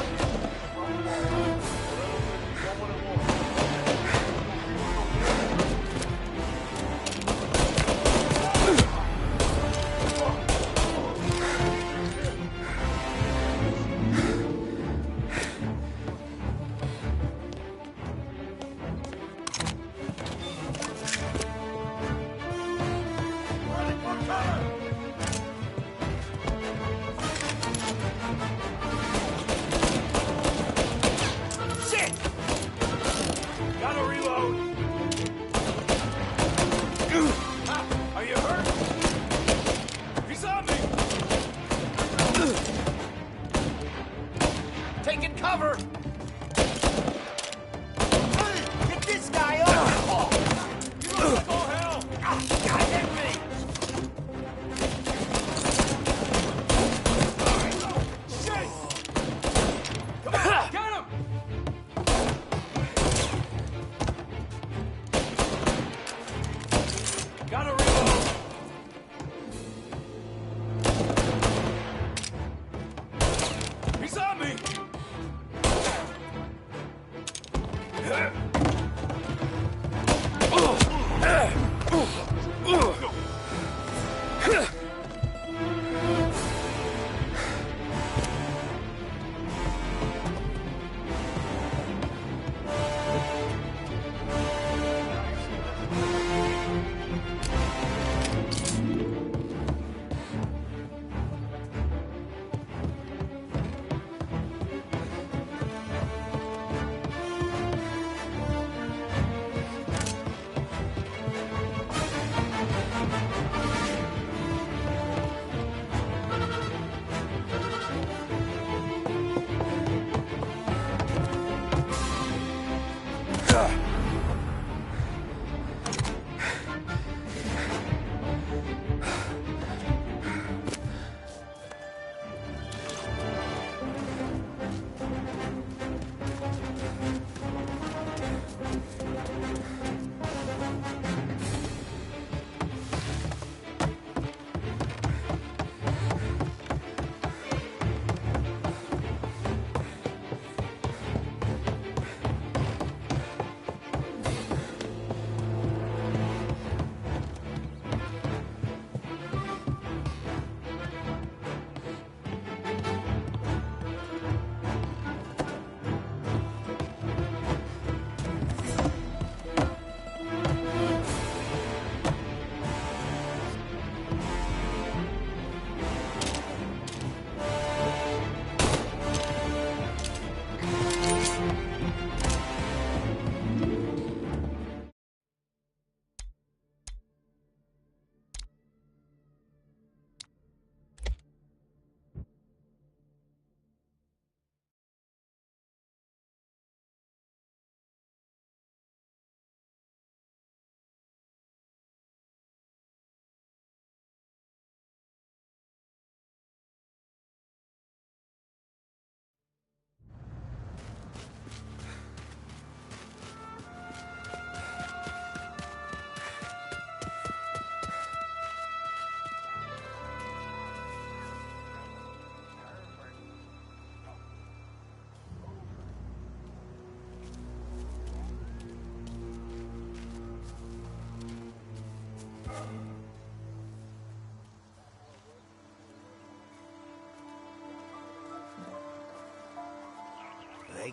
Shit! Gotta reload! Are you hurt? He's on me! Taking cover! Get this guy up! You look like all hell! God, hit me! Shit! Come on, get him! Gotta reload! He's on me!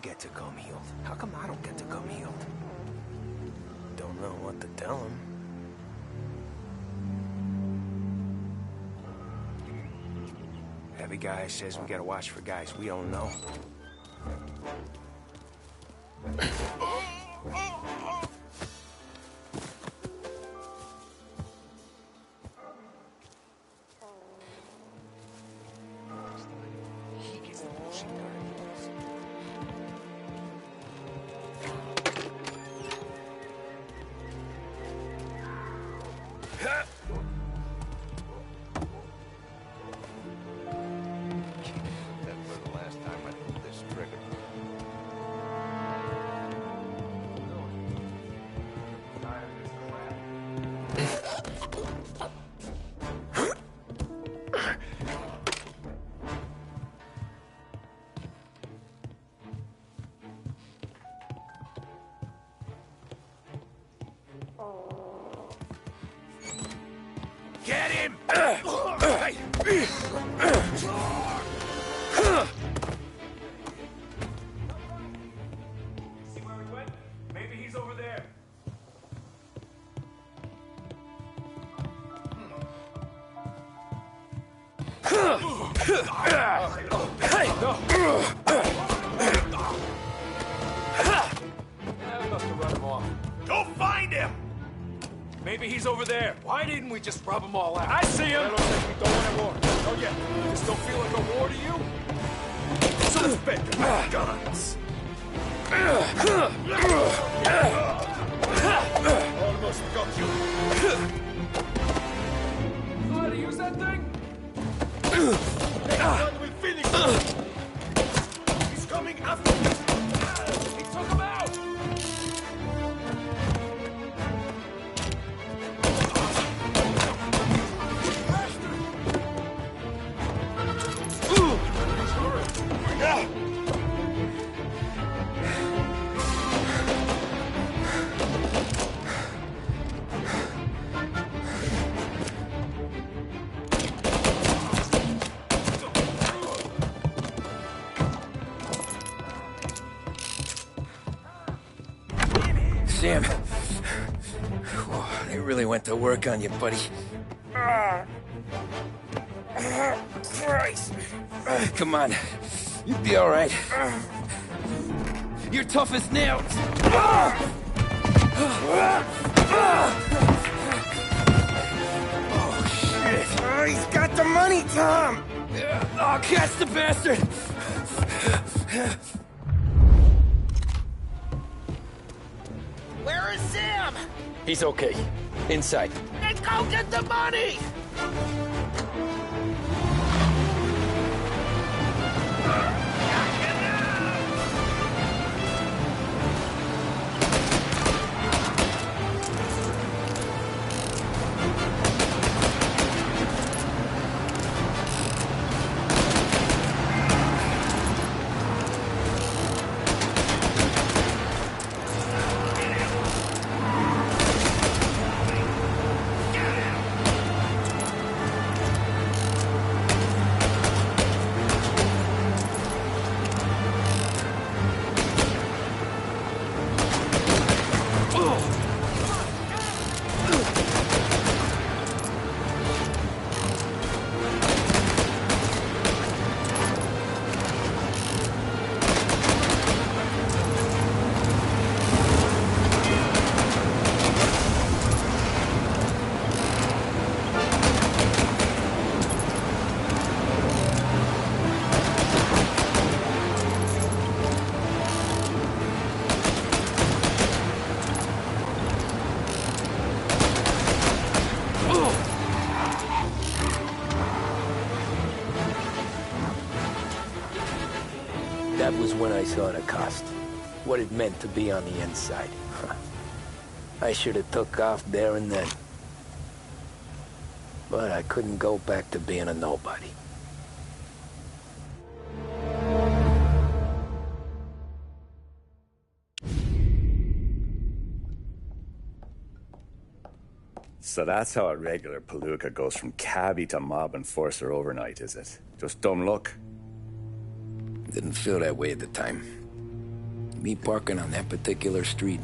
get to come healed. How come I don't get to come healed? Don't know what to tell him. Every guy says we gotta watch for guys we don't know. Get him! See where he went? Maybe he's over there. That must have run him off. Go find him! Maybe he's over there. Why didn't we just rub them all out? I see him! I don't think we don't want a war. Oh yeah, this don't feel like a war to you? Suspect guns. Almost got you. Know how to use that thing? Gun will finish him. He's coming after me. He took him out. Sam. They really went to work on you, buddy. Christ. Come on. You'll be all right. You're tough as nails. Oh, shit. Oh, he's got the money, Tom! Oh, catch the bastard! Where is Sam? He's okay. Inside. Then go get the money! That was when I saw the cost. What it meant to be on the inside. I should have took off there and then. But I couldn't go back to being a nobody. So that's how a regular palooka goes from cabbie to mob enforcer overnight, is it? Just dumb luck? Didn't feel that way at the time. Me parking on that particular street,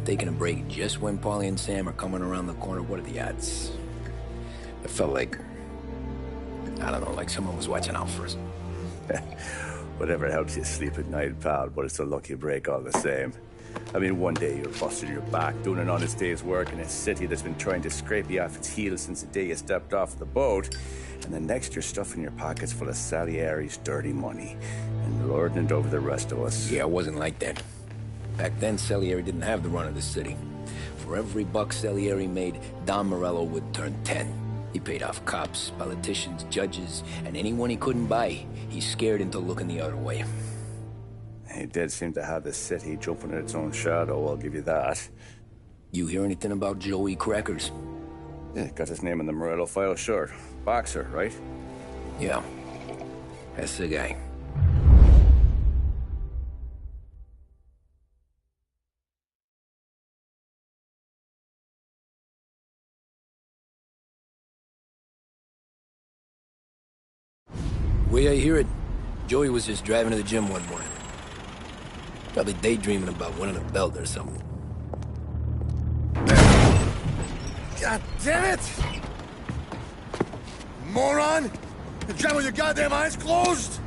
taking a break just when Paulie and Sam are coming around the corner. What are the odds? It felt like, I don't know, like someone was watching out for us. Whatever helps you sleep at night, pal, but it's a lucky break all the same. I mean, one day you're busting your back, doing an honest day's work in a city that's been trying to scrape you off its heels since the day you stepped off the boat, and then next you're stuffing your pockets full of Salieri's dirty money and lording it over the rest of us. Yeah, it wasn't like that. Back then, Salieri didn't have the run of the city. For every buck Salieri made, Don Morello would turn 10. He paid off cops, politicians, judges, and anyone he couldn't buy, he scared into looking the other way. He did seem to have the city jumping at its own shadow, I'll give you that. You hear anything about Joey Crackers? Yeah, got his name in the Morello file, sure. Boxer, right? Yeah, that's the guy. Way I hear it, Joey was just driving to the gym one morning. Probably daydreaming about winning a belt or something. God damn it! Moron! You're driving with your goddamn eyes closed?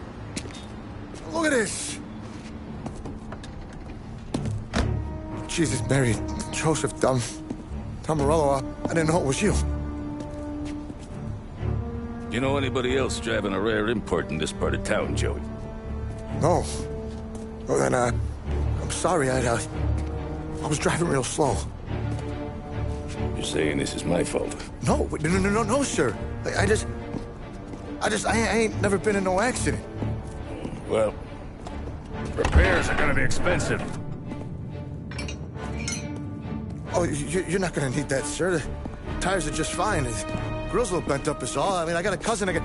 Look at this! Jesus, Mary, Joseph, Tom Morello, I didn't know it was you. You know anybody else driving a rare import in this part of town, Joey? No. Well, then, I'm sorry, I was driving real slow. You're saying this is my fault? No, sir. I ain't never been in no accident. Well, repairs are gonna be expensive. Oh, you're not gonna need that, sir. The tires are just fine. The grill's a little bent up is all. I mean, I got a cousin I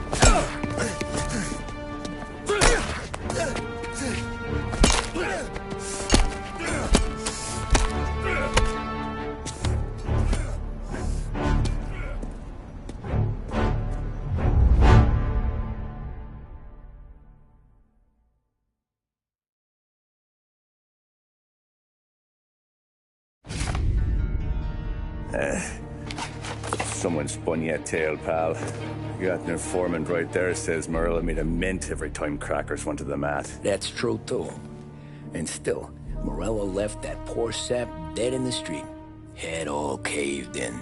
Someone spun you a tale, pal. You got an informant right there says Morello made a mint every time Crackers went to the mat. That's true, too. And still, Morello left that poor sap dead in the street. Head all caved in.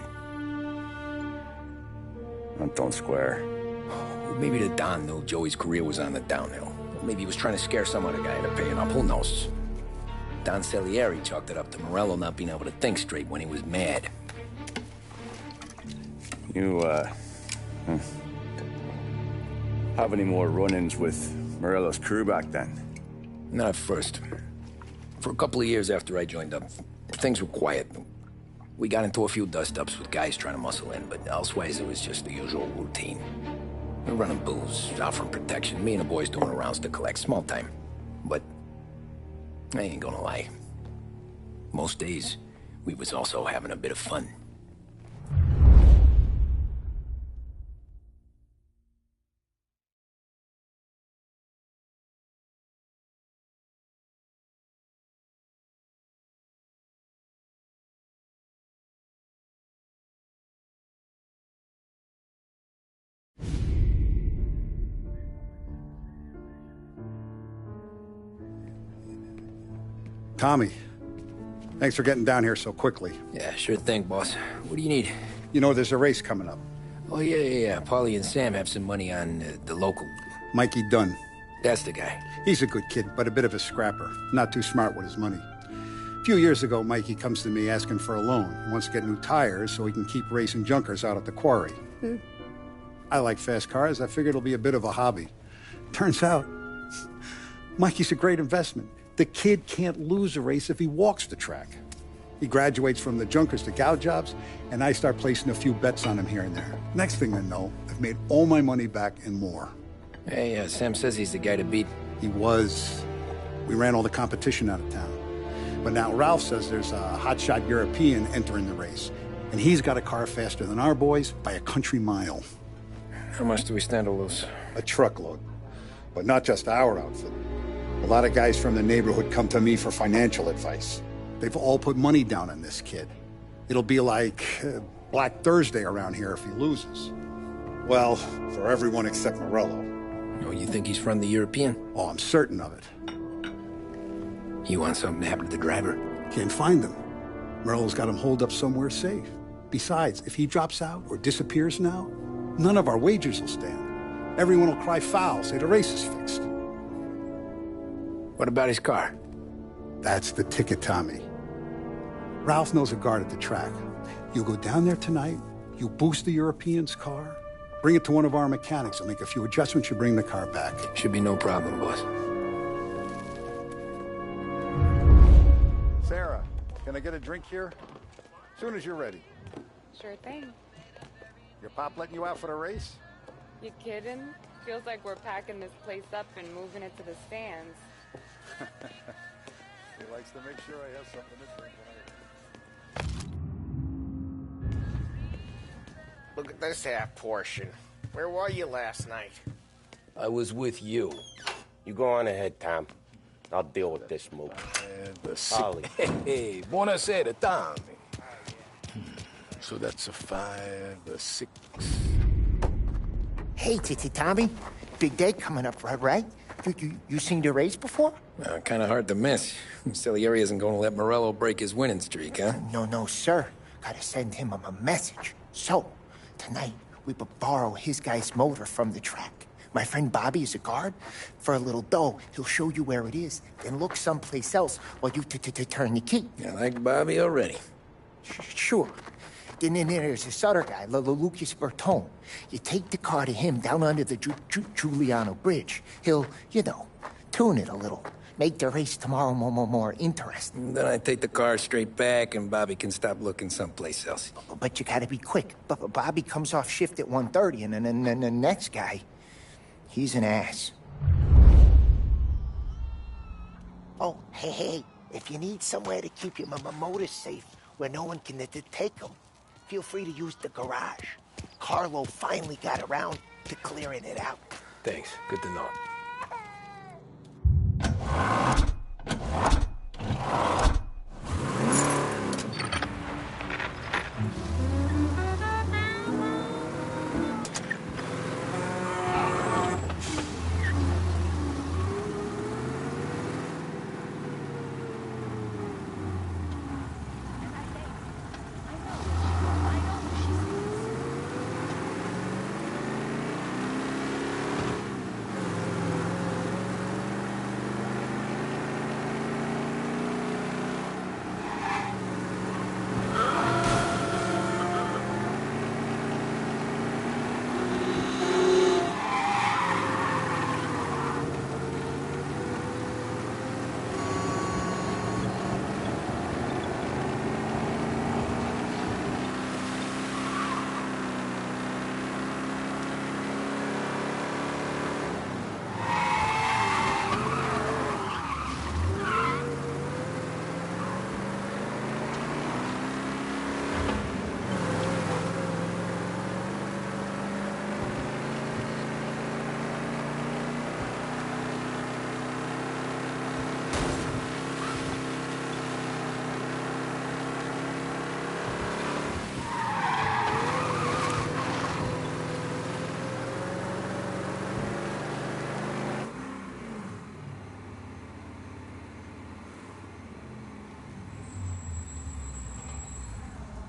That don't square. Maybe the Don knew Joey's career was on the downhill. Maybe he was trying to scare some other guy into paying up. Who knows? Don Salieri chalked it up to Morello not being able to think straight when he was mad. You, have any more run-ins with Morello's crew back then? Not at first. For a couple of years after I joined up, things were quiet. We got into a few dust-ups with guys trying to muscle in, but elsewise it was just the usual routine. We're running booze, offering protection, me and the boys doing rounds to collect, small time. But I ain't gonna lie. Most days, we was also having a bit of fun. Tommy, thanks for getting down here so quickly. Yeah, sure thing, boss. What do you need? You know, there's a race coming up. Oh, yeah. Paulie and Sam have some money on the local. Mikey Dunn. That's the guy. He's a good kid, but a bit of a scrapper. Not too smart with his money. A few years ago, Mikey comes to me asking for a loan. He wants to get new tires so he can keep racing junkers out at the quarry. I like fast cars. I figured it'll be a bit of a hobby. Turns out, Mikey's a great investment. The kid can't lose a race if he walks the track. He graduates from the junkers to gal jobs, and I start placing a few bets on him here and there. Next thing I know, I've made all my money back and more. Hey, Sam says he's the guy to beat. He was. We ran all the competition out of town. But now Ralph says there's a hotshot European entering the race, and he's got a car faster than our boys by a country mile. How much do we stand to lose? A truckload. But not just our outfit. A lot of guys from the neighborhood come to me for financial advice. They've all put money down on this kid. It'll be like Black Thursday around here if he loses. Well, for everyone except Morello. Oh, you think he's from the European? Oh, I'm certain of it. You want something to happen to the driver? Can't find him. Morello's got him holed up somewhere safe. Besides, if he drops out or disappears now, none of our wagers will stand. Everyone will cry foul, say the race is fixed. What about his car? That's the ticket, Tommy. Ralph knows a guard at the track. You go down there tonight, you boost the European's car, bring it to one of our mechanics, and make a few adjustments, you bring the car back. Should be no problem, boss. Sarah, can I get a drink here? As soon as you're ready. Sure thing. Your pop letting you out for the race? You kidding? Feels like we're packing this place up and moving it to the stands. He likes to make sure I have something to drink when Look at this half portion. Where were you last night? I was with you. You go on ahead, Tom. I'll deal with this move. Ollie. Hey, buonasera, Tommy. So that's a 5, a 6. Hey, Tommy. Big day coming up, right? You seen the race before? Kind of hard to miss. Salieri isn't going to let Morello break his winning streak, huh? No, sir. Gotta send him a message. So, tonight, we borrow his guy's motor from the track. My friend Bobby is a guard. For a little dough, he'll show you where it is, then look someplace else while you turn the key. I like Bobby already. Sure. Then there's this other guy, Lucas Bertone. You take the car to him down under the Giuliano Bridge. He'll, tune it a little. Make the race tomorrow more interesting. Then I take the car straight back and Bobby can stop looking someplace else. But you gotta be quick. But Bobby comes off shift at 1:30, and then the next guy, he's an ass. Oh, hey, if you need somewhere to keep your motor safe where no one can take them, feel free to use the garage. Carlo finally got around to clearing it out. Thanks. Good to know.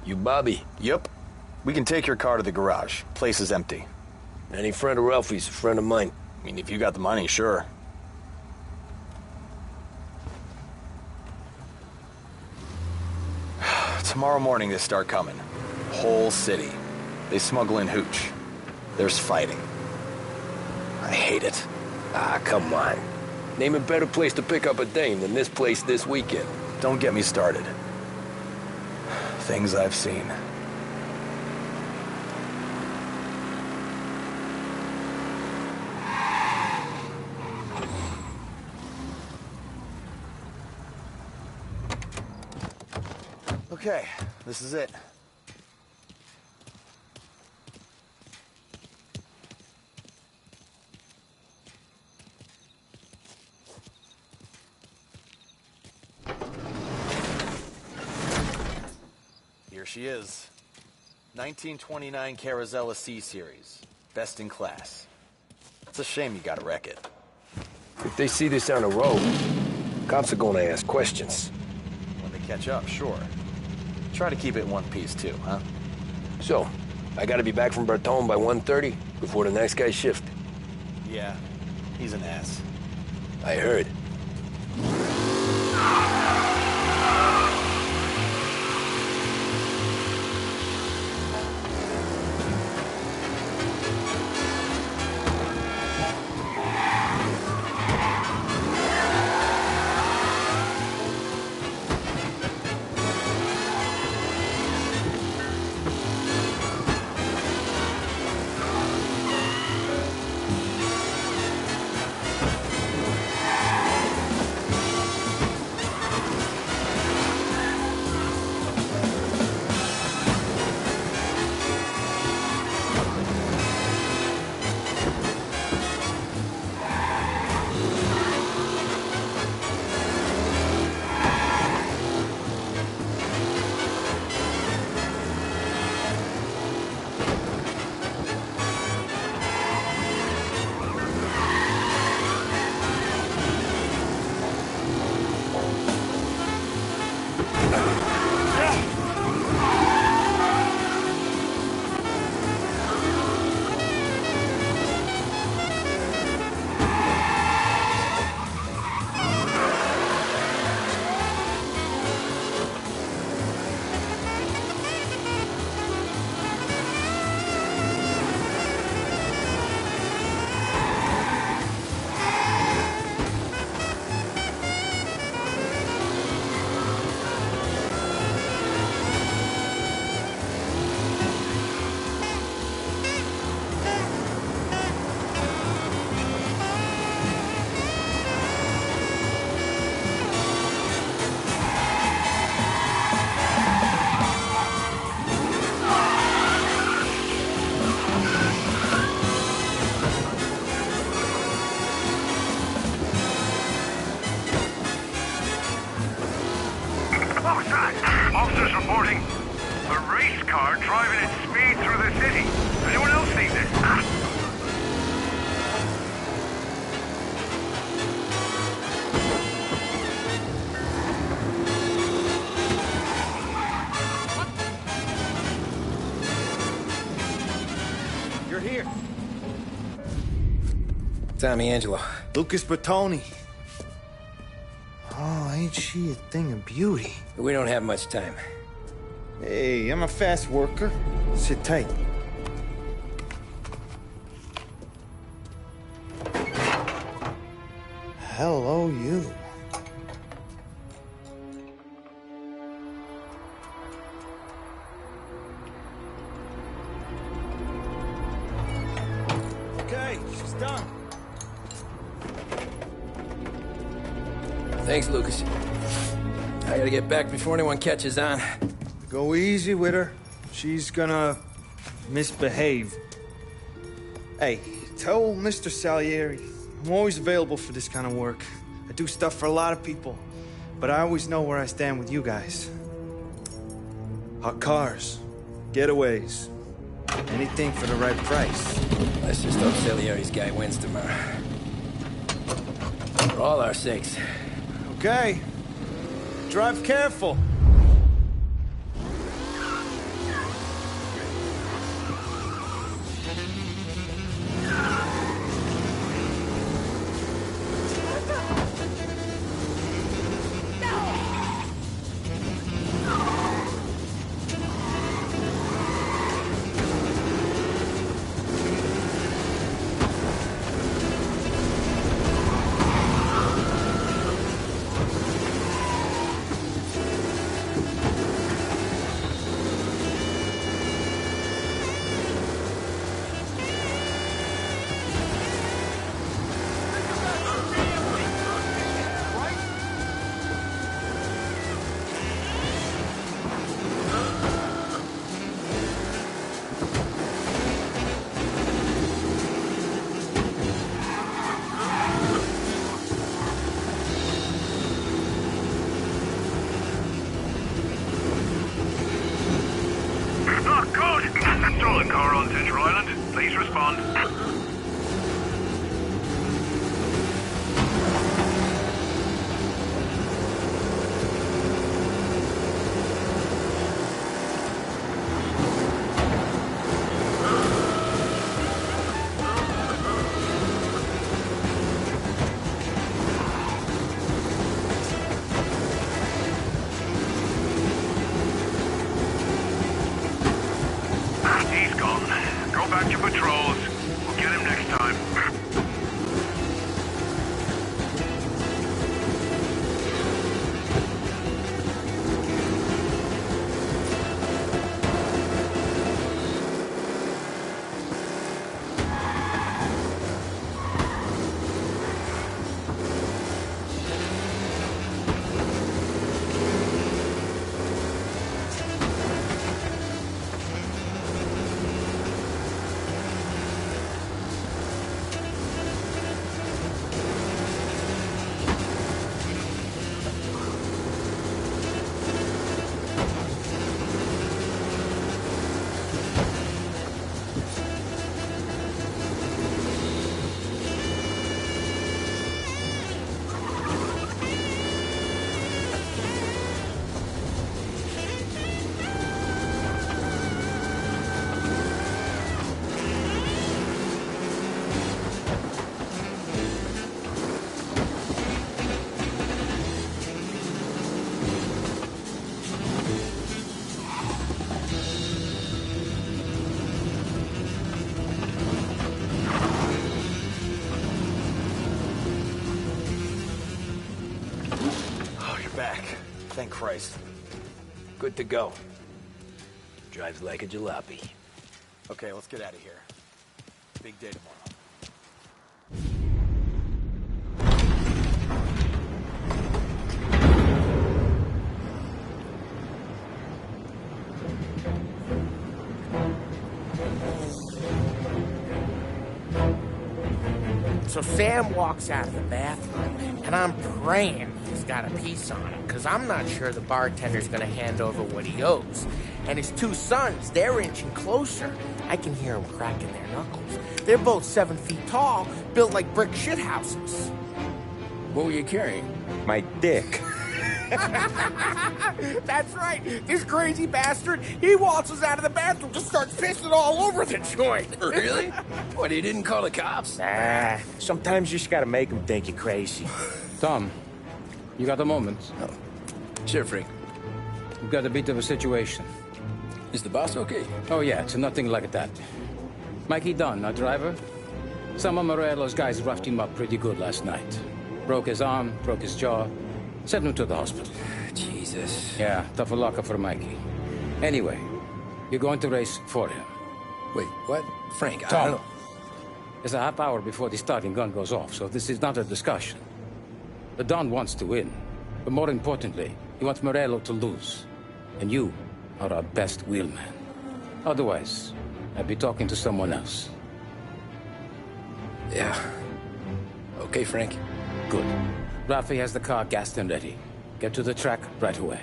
You Bobby? Yep. We can take your car to the garage. Place is empty. Any friend of Ralphie's a friend of mine. I mean, if you got the money, sure. Tomorrow morning they start coming. Whole city. They smuggle in hooch. There's fighting. I hate it. Ah, come on. Name a better place to pick up a dame than this place this weekend. Don't get me started. Things I've seen. Okay, this is it. she is. 1929 Carazella C-Series. Best in class. It's a shame you gotta wreck it. If they see this on the road, cops are gonna ask questions. When they catch up, sure. Try to keep it in one piece, too, huh? So, I gotta be back from Bertone by 1:30 before the next guy's shift. Yeah, he's an ass. I heard. Officers reporting a race car driving at speed through the city. Anyone else see this? You're here. Tommy Angelo. Lucas Bertoni. Oh, ain't she a thing of beauty? We don't have much time. Hey, I'm a fast worker. Sit tight. Hello, you. Okay, she's done. Thanks, Lucas. I gotta get back before anyone catches on. Go easy with her. She's gonna misbehave. Hey, tell Mr. Salieri I'm always available for this kind of work. I do stuff for a lot of people, but I always know where I stand with you guys. Hot cars, getaways, anything for the right price. Let's just hope Salieri's guy wins tomorrow. For all our sakes. Okay. Drive careful. gone. He's gone. Go back to patrols. We'll get him next time. Back. Thank Christ. Good to go. Drives like a jalopy. Okay, let's get out of here. Big day tomorrow. So Sam walks out of the bathroom, and I'm praying he's got a piece on him, because I'm not sure the bartender's going to hand over what he owes. And his two sons, they're inching closer. I can hear them cracking their knuckles. They're both 7 feet tall, built like brick shithouses. What were you carrying? My dick. That's right. This crazy bastard, he waltzes out of the bathroom, just starts pissing all over the joint. Really? What, he didn't call the cops? Nah, sometimes you just gotta make them think you're crazy. Tom, you got a moment? Oh. Sure, Frank. We've got a bit of a situation. Is the boss okay? Oh, yeah, it's nothing like that. Mikey Dunn, our driver. Some of Morello's guys roughed him up pretty good last night. Broke his arm, broke his jaw. Sent him to the hospital. Jesus. Yeah, tough luck for Mikey. Anyway, you're going to race for him. Wait, what? Frank, I Tom, don't know. it's a half hour before the starting gun goes off, so this is not a discussion. The Don wants to win, but more importantly, he wants Morello to lose. And you are our best wheelman. Otherwise, I'd be talking to someone else. Yeah. Okay, Frank. Good. Rafi has the car gassed and ready. Get to the track right away.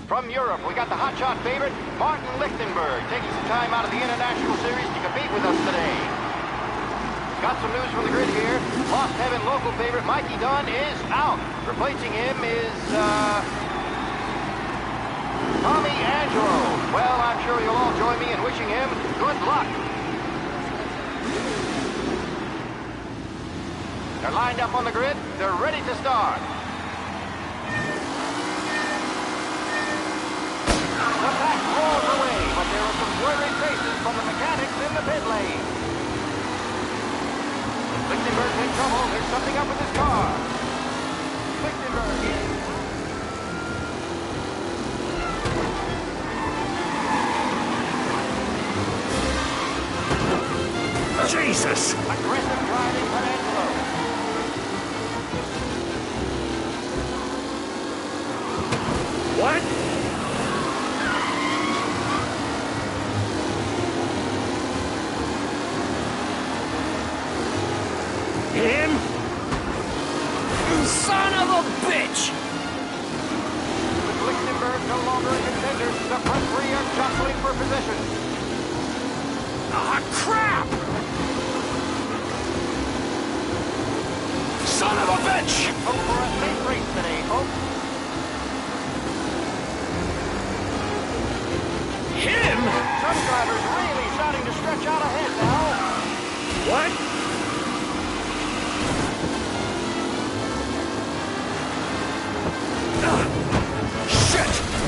From Europe, we got the hotshot favorite, Martin Lichtenberg, taking some time out of the International Series to compete with us today. Got some news from the grid here. Lost Heaven local favorite Mikey Dunn is out. Replacing him is, Tommy Angelo. Well, I'm sure you'll all join me in wishing him good luck. They're lined up on the grid. They're ready to start. The pack rolls away, but there are some worried faces from the mechanics in the pit lane. Lichtenberg's in trouble. There's something up with his car. Lichtenberg is... Jesus! Aggressive driving from Angelo. What?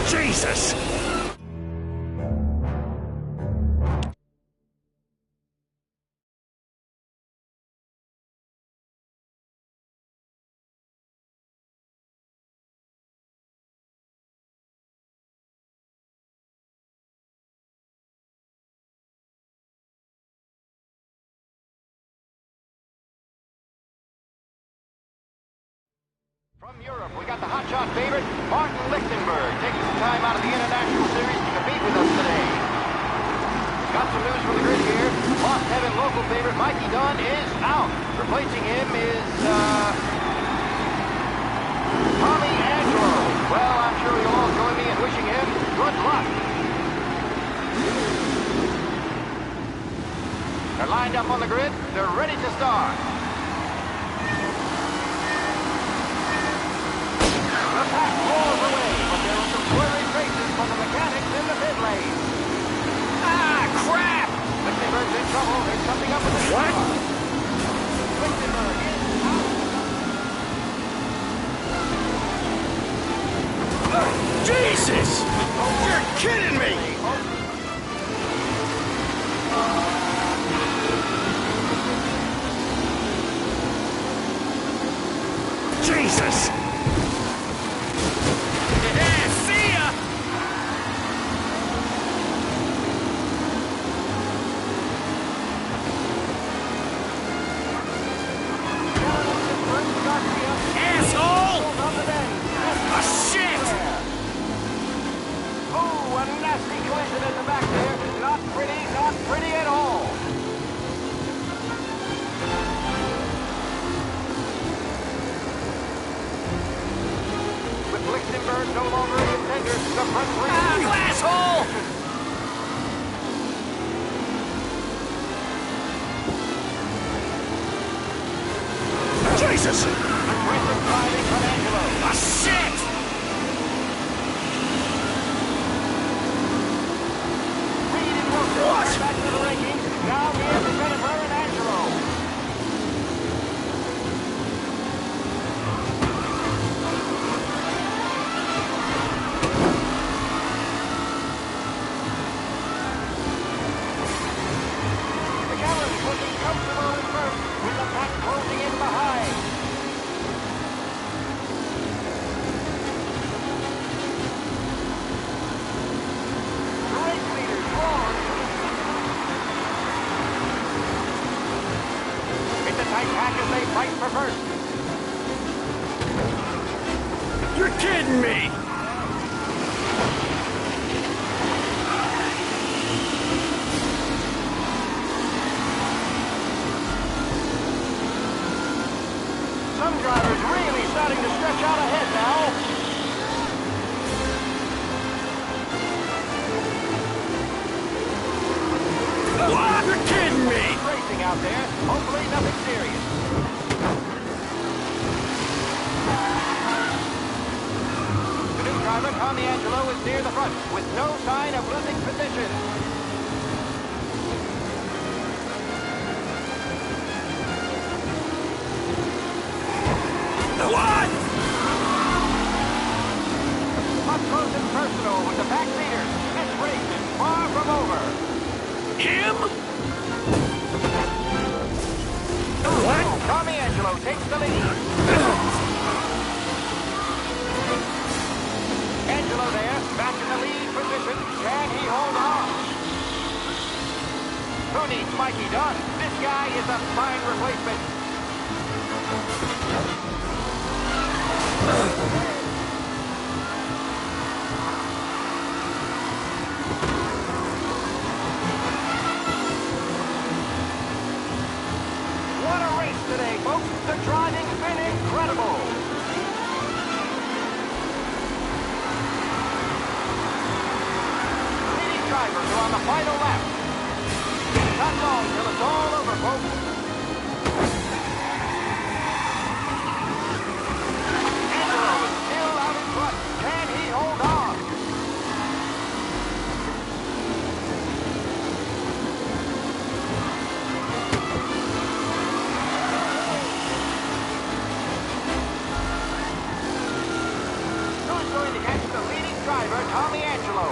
Jesus! From Europe, we got the hotshot favorite, Martin Lichtenberg, taking some time out of the International Series to compete with us today. Got some news from the grid here. Lost Heaven local favorite Mikey Dunn is out. Replacing him is, Tommy Angelo. Well, I'm sure you'll all join me in wishing him good luck. They're lined up on the grid. They're ready to start. The pack roars away, but there are some swerving faces from the mechanics in the pit lane. Ah, crap! Lichtenberg's in trouble. There's something up with the car. Lichtenberg is out. Jesus! You're kidding me! Jesus! No longer a contender. The front three. Ah, you asshole! Jesus! Aggressive driving from Angelo. Ah, shit! Reed and Wilson. What? Back to the rankings. Now here's the Jennifer and Angelo. You're kidding me! Some drivers really starting to stretch out ahead now. What? You're kidding me! Racing out there. Hopefully nothing serious. The new driver, Tommy Angelo, is near the front with no sign of losing position. What? Up close and personal with the back leaders. This race is far from over. Him? What? Tommy Angelo takes the lead. Angelo there, back in the lead position. Can he hold on? Who needs Mikey Dunn? This guy is a fine replacement. What a race today, folks. The driving's been incredible. Leading drivers are on the final lap. It's not long till it's all over, folks. Angelo is still out in front. Can he hold on? Who's going to catch the leading driver, Tommy Angelo.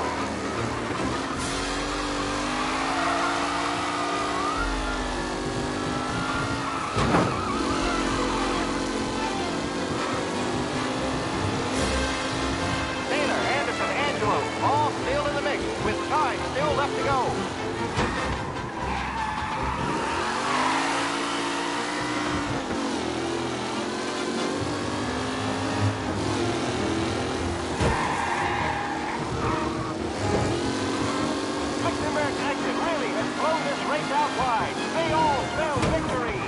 All still in the mix, with time still left to go. Lichtenberg's exit really has blown this race out wide. They all spell victory.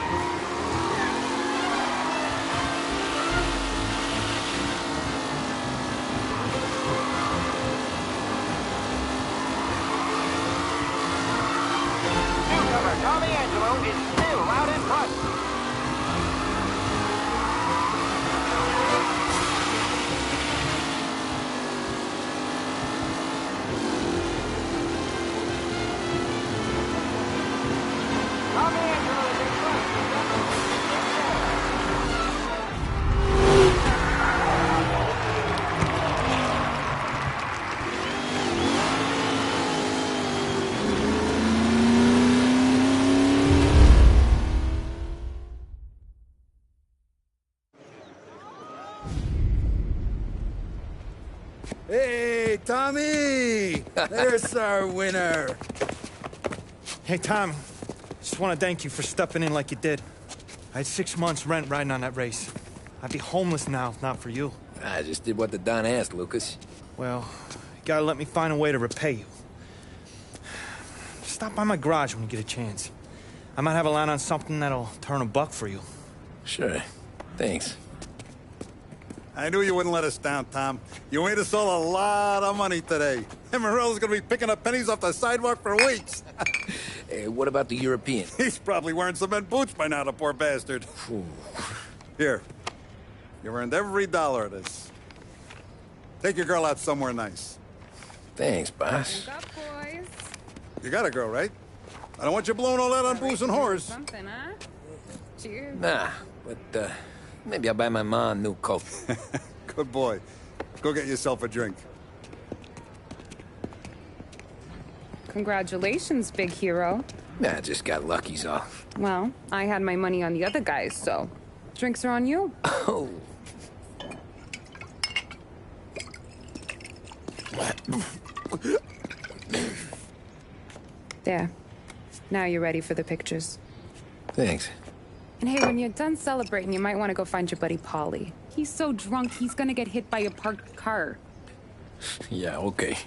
Tommy Angelo is still out in front. Tommy Angelo is in front. Hey, Tommy! There's our winner. Hey, Tom. Just want to thank you for stepping in like you did. I had 6 months rent riding on that race. I'd be homeless now if not for you. I just did what the Don asked, Lucas. Well, you gotta let me find a way to repay you. Stop by my garage when you get a chance. I might have a line on something that'll turn $1 for you. Sure. Thanks. I knew you wouldn't let us down, Tom. You made us all a lot of money today. And Morello's gonna be picking up pennies off the sidewalk for weeks. Hey, what about the European? He's probably wearing cement boots by now, the poor bastard. Here. You earned every dollar of this. Take your girl out somewhere nice. Thanks, boss. Wake up, boys. You got a girl, right? I don't want you blowing all that on booze and whores. Something, huh? Cheers. Nah, but, maybe I'll buy my mom a new coat. Good boy. Go get yourself a drink. Congratulations, big hero. Nah, just got lucky's all. Well, I had my money on the other guys, so drinks are on you. Oh. There. Now you're ready for the pictures. Thanks. And hey, when you're done celebrating, you might want to go find your buddy Paulie. He's so drunk, he's gonna get hit by a parked car. Yeah, okay.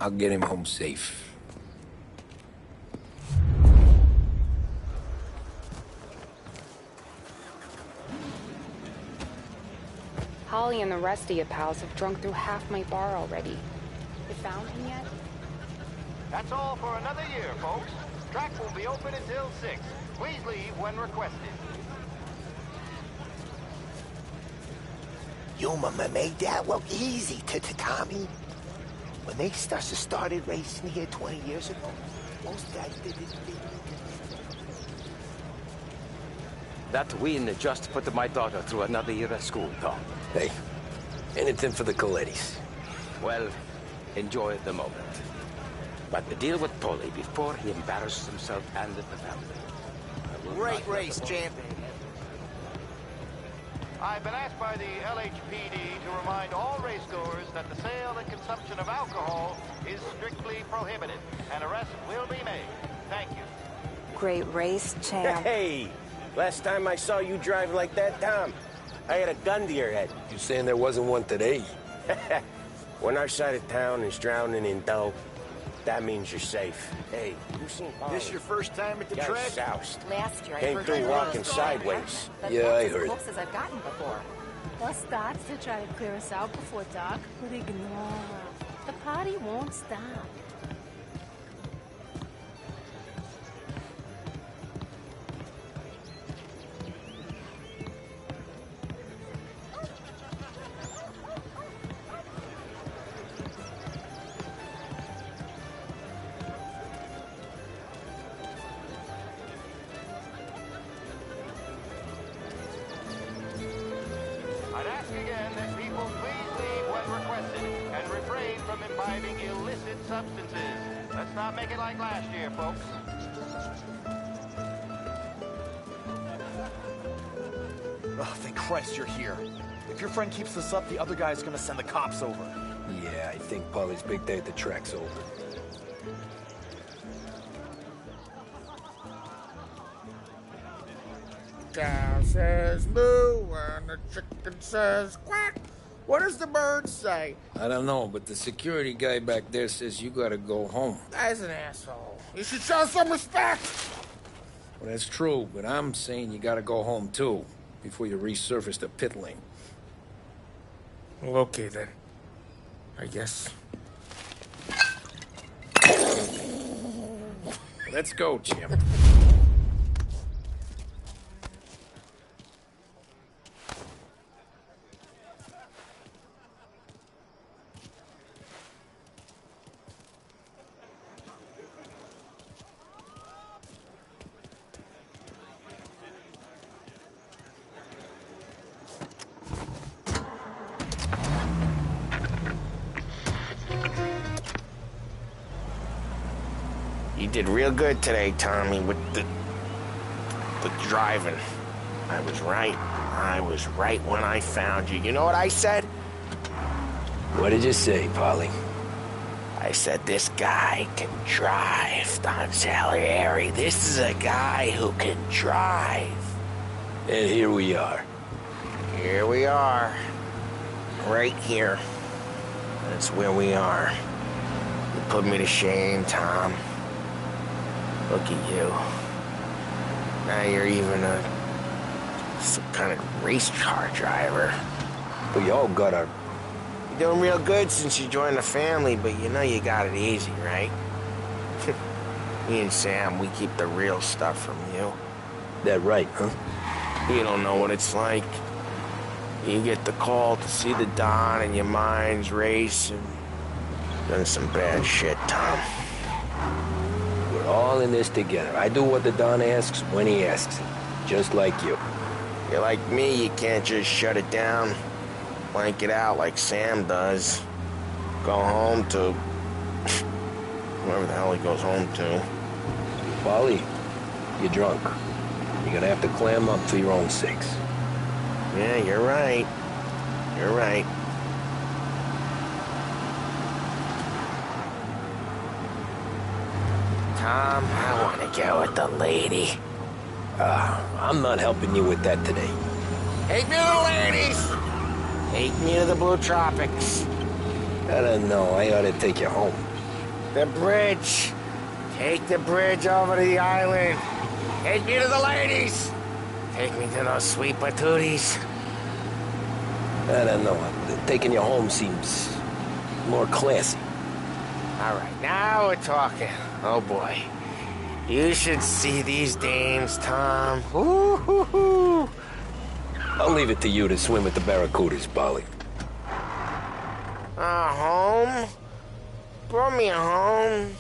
I'll get him home safe. Holly and the rest of your pals have drunk through half my bar already. You found him yet? That's all for another year, folks. Track will be open until 6. Please leave when requested. You made that look easy to Tommy. When they started racing here 20 years ago, most guys did it. That win just put my daughter through another year at school, Tom. Hey, anything for the Colettis. Well, enjoy the moment. But deal with Paulie before he embarrasses himself and the family. Great race, champ. I've been asked by the LHPD to remind all racegoers that the sale and consumption of alcohol is strictly prohibited, and arrests will be made. Thank you. Great race, champ. Hey, last time I saw you drive like that, Tom, I had a gun to your head. You saying there wasn't one today? When our side of town is drowning in dough, that means you're safe. Hey, you seen Paulie? This your first time at the Got track? soused. Last year, Came I through walking sideways. Yeah, I heard. As close as I've gotten before. They'll start to try to clear us out before dark, but ignore. The party won't stop. I'd ask again that people please leave when requested, and refrain from imbibing illicit substances. Let's not make it like last year, folks. Oh, thank Christ you're here. If your friend keeps this up, the other guy's gonna send the cops over. Yeah, I think Polly's big day at the track's over. Cow says moo and the chicken says quack. What does the bird say? I don't know, but the security guy back there says you gotta go home. Guy's an asshole. You should show some respect. Well, that's true, but I'm saying you gotta go home too, before you resurface the pit lane. Well, okay then. I guess. Let's go, Jim. You did real good today, Tommy, with the driving. I was right. I was right when I found you. You know what I said? What did you say, Polly? I said, this guy can drive, Don Salieri. This is a guy who can drive. And here we are. Here we are. Right here. That's where we are. You put me to shame, Tom. Look at you. Now you're even some kind of race car driver. We all got our... You're doing real good since you joined the family, but you know you got it easy, right? Me and Sam, we keep the real stuff from you. That right, huh? You don't know what it's like. You get the call to see the Don and your mind's racing. Done some bad shit, Tom. We're all in this together. I do what the Don asks when he asks it. Just like you. You're like me, you can't just shut it down. Blank it out like Sam does. Go home to... whoever the hell he goes home to. Polly, you're drunk. You're gonna have to clam up for your own sakes. Yeah, you're right. You're right. Tom, I want to go with the lady. I'm not helping you with that today. Take me to the ladies! Take me to the Blue Tropics. I don't know. I ought to take you home. The bridge. Take the bridge over to the island. Take me to the ladies. Take me to those sweet patooties. I don't know. Taking you home seems more classy. All right, now we're talking. Oh, boy. You should see these dames, Tom. Ooh. I'll leave it to you to swim with the barracudas, Polly. Home? Brought me a home.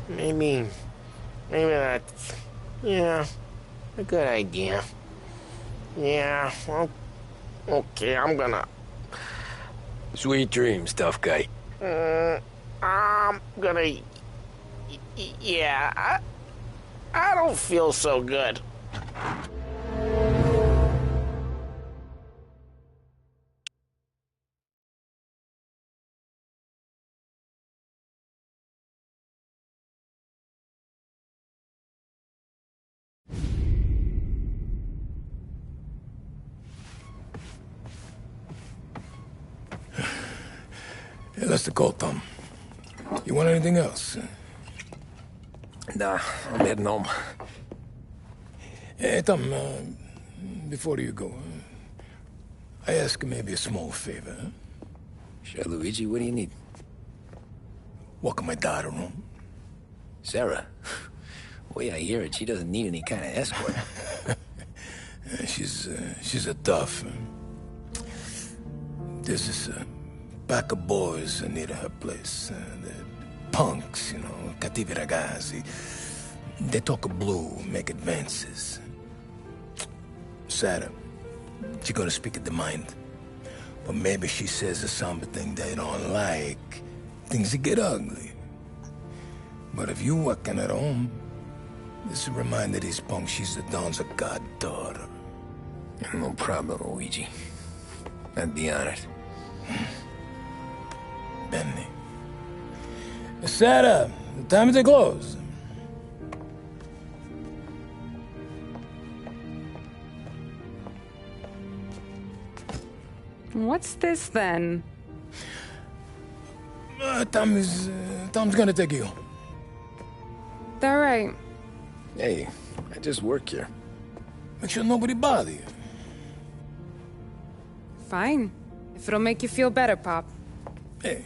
Maybe that's, yeah, a good idea. Yeah, well, okay, I'm gonna... Sweet dreams, tough guy. I'm gonna... Yeah, I don't feel so good. Yeah, that's the call, Tom. You want anything else? Nah, I'm heading home. Hey, Tom, before you go, I ask maybe a small favor. Huh? Sure, Luigi, what do you need? Walk my daughter home. Sarah? The way I hear it, she doesn't need any kind of escort. She's a tough. There's this pack of boys near her place. They're punks, you know, cattivi ragazzi. They talk blue, make advances. Sarah, she's gonna speak at the mind. But maybe she says something they don't like. Things get ugly. But if you working at home, this will remind these punks she's the Don's goddaughter. No problem, Luigi. I'd be honored. Benny. Sarah, time to close. What's this then? Tom's gonna take you. All right. Hey, I just work here. Make sure nobody bother you. Fine. If it'll make you feel better, Pop. Hey.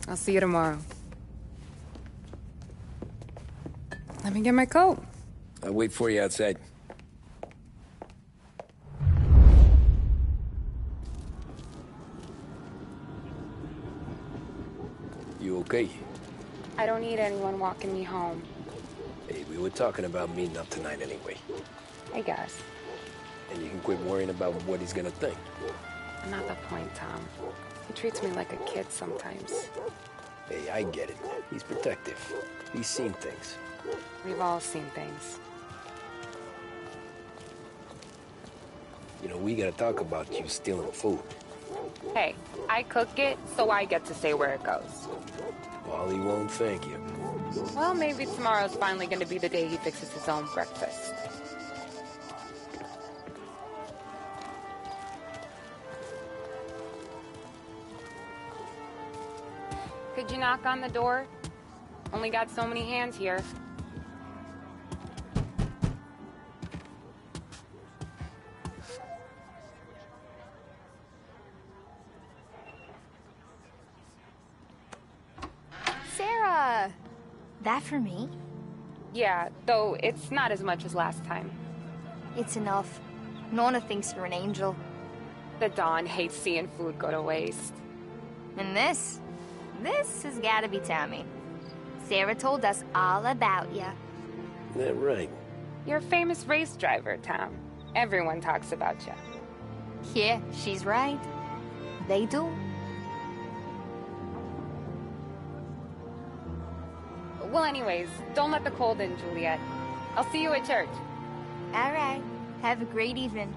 I'll see you tomorrow. Let me get my coat. I'll wait for you outside. You okay? I don't need anyone walking me home. Hey, we were talking about meeting up tonight anyway. I guess. And you can quit worrying about what he's gonna think. Not the point, Tom. He treats me like a kid sometimes. Hey, I get it. He's protective. He's seen things. We've all seen things. You know, we gotta talk about you stealing food. Hey, I cook it, so I get to say where it goes. Wally won't thank you. Well, maybe tomorrow's finally gonna be the day he fixes his own breakfast. Could you knock on the door? Only got so many hands here. Sarah! That for me? Yeah, though it's not as much as last time. It's enough. Nona thinks you're an angel. The Don hates seeing food go to waste. And this has gotta be Tommy. Sarah told us all about you. That right. You're a famous race driver, Tom. Everyone talks about you. Yeah, she's right. They do. Well, anyways, don't let the cold in, Juliet. I'll see you at church. All right. Have a great evening.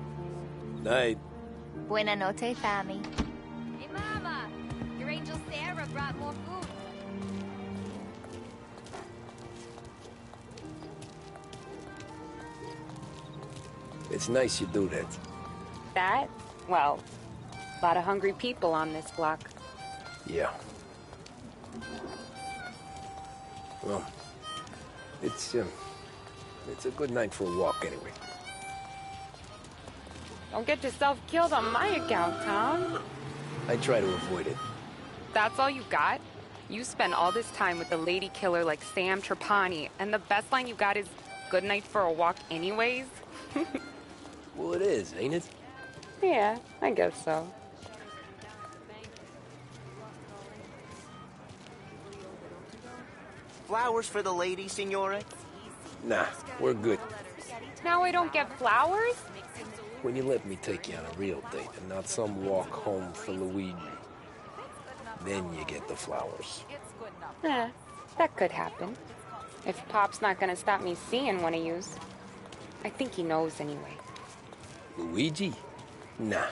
Night. Buena notte, family. Hey, Mama! Your angel Sarah brought more food. It's nice you do that. That? Well, a lot of hungry people on this block. Yeah. Well, it's a good night for a walk anyway. Don't get yourself killed on my account, Tom. I try to avoid it. That's all you got? You spend all this time with a lady killer like Sam Trapani, and the best line you got is, "Good night for a walk anyways"? Well, it is, ain't it? Yeah, I guess so. Flowers for the lady, Signore? Nah, we're good. Now I don't get flowers? When you let me take you on a real date and not some walk home for Luigi, then you get the flowers. That could happen. If Pop's not gonna stop me seeing one of yous. I think he knows anyway. Luigi? Nah.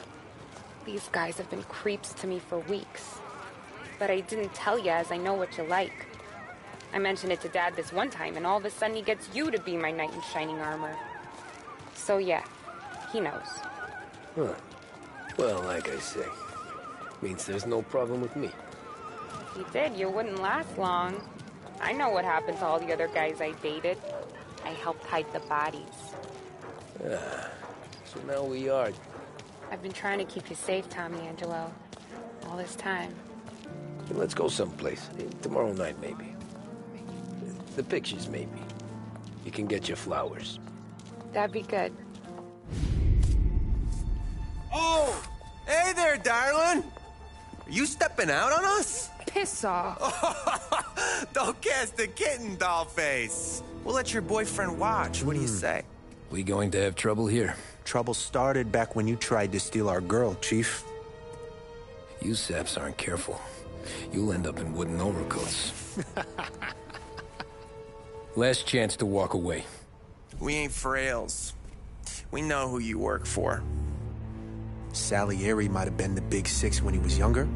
These guys have been creeps to me for weeks. But I didn't tell you as I know what you like. I mentioned it to Dad this one time, and all of a sudden he gets you to be my knight in shining armor. So yeah, he knows. Huh. Well, like I say, means there's no problem with me. If you did, you wouldn't last long. I know what happened to all the other guys I dated. I helped hide the bodies. So now we are. I've been trying to keep you safe, Tommy Angelo. All this time. Let's go someplace. Tomorrow night, maybe. The pictures, maybe. You can get your flowers. That'd be good. Oh! Hey there, darling! Are you stepping out on us? Piss off. Don't cast the kitten, doll face. We'll let your boyfriend watch. What do you say? We going to have trouble here? Trouble started back when you tried to steal our girl, Chief. You saps aren't careful. You'll end up in wooden overcoats. Last chance to walk away. We ain't frails. We know who you work for. Salieri might have been the big six when he was younger,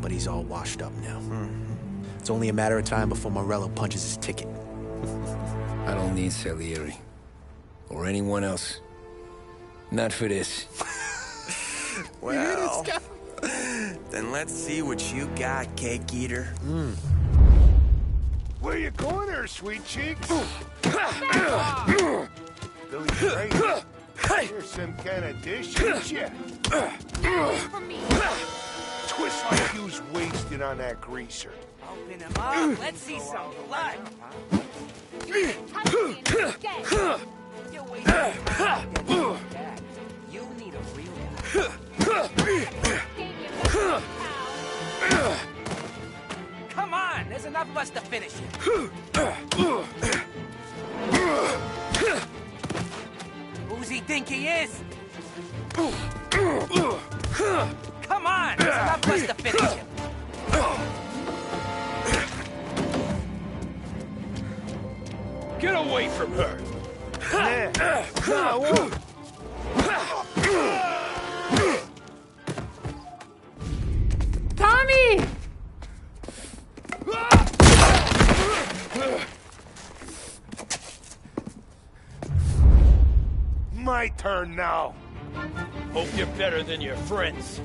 but he's all washed up now. It's only a matter of time before Morello punches his ticket. I don't need Salieri. Or anyone else. Not for this. Well, then let's see what you got, cake eater. Where you going there, sweet cheeks? Billy Ray, here's some kind of dish, ain't ya? Twist like you was wasted on that greaser. Open him up. Let's see some blood. You're wasting time. You need a real guy. Come on, there's enough of us to finish it. Who's he think he is? Come on, there's enough of us to finish him. Get away from her. No, I won't. Tommy! My turn now. Hope you're better than your friends.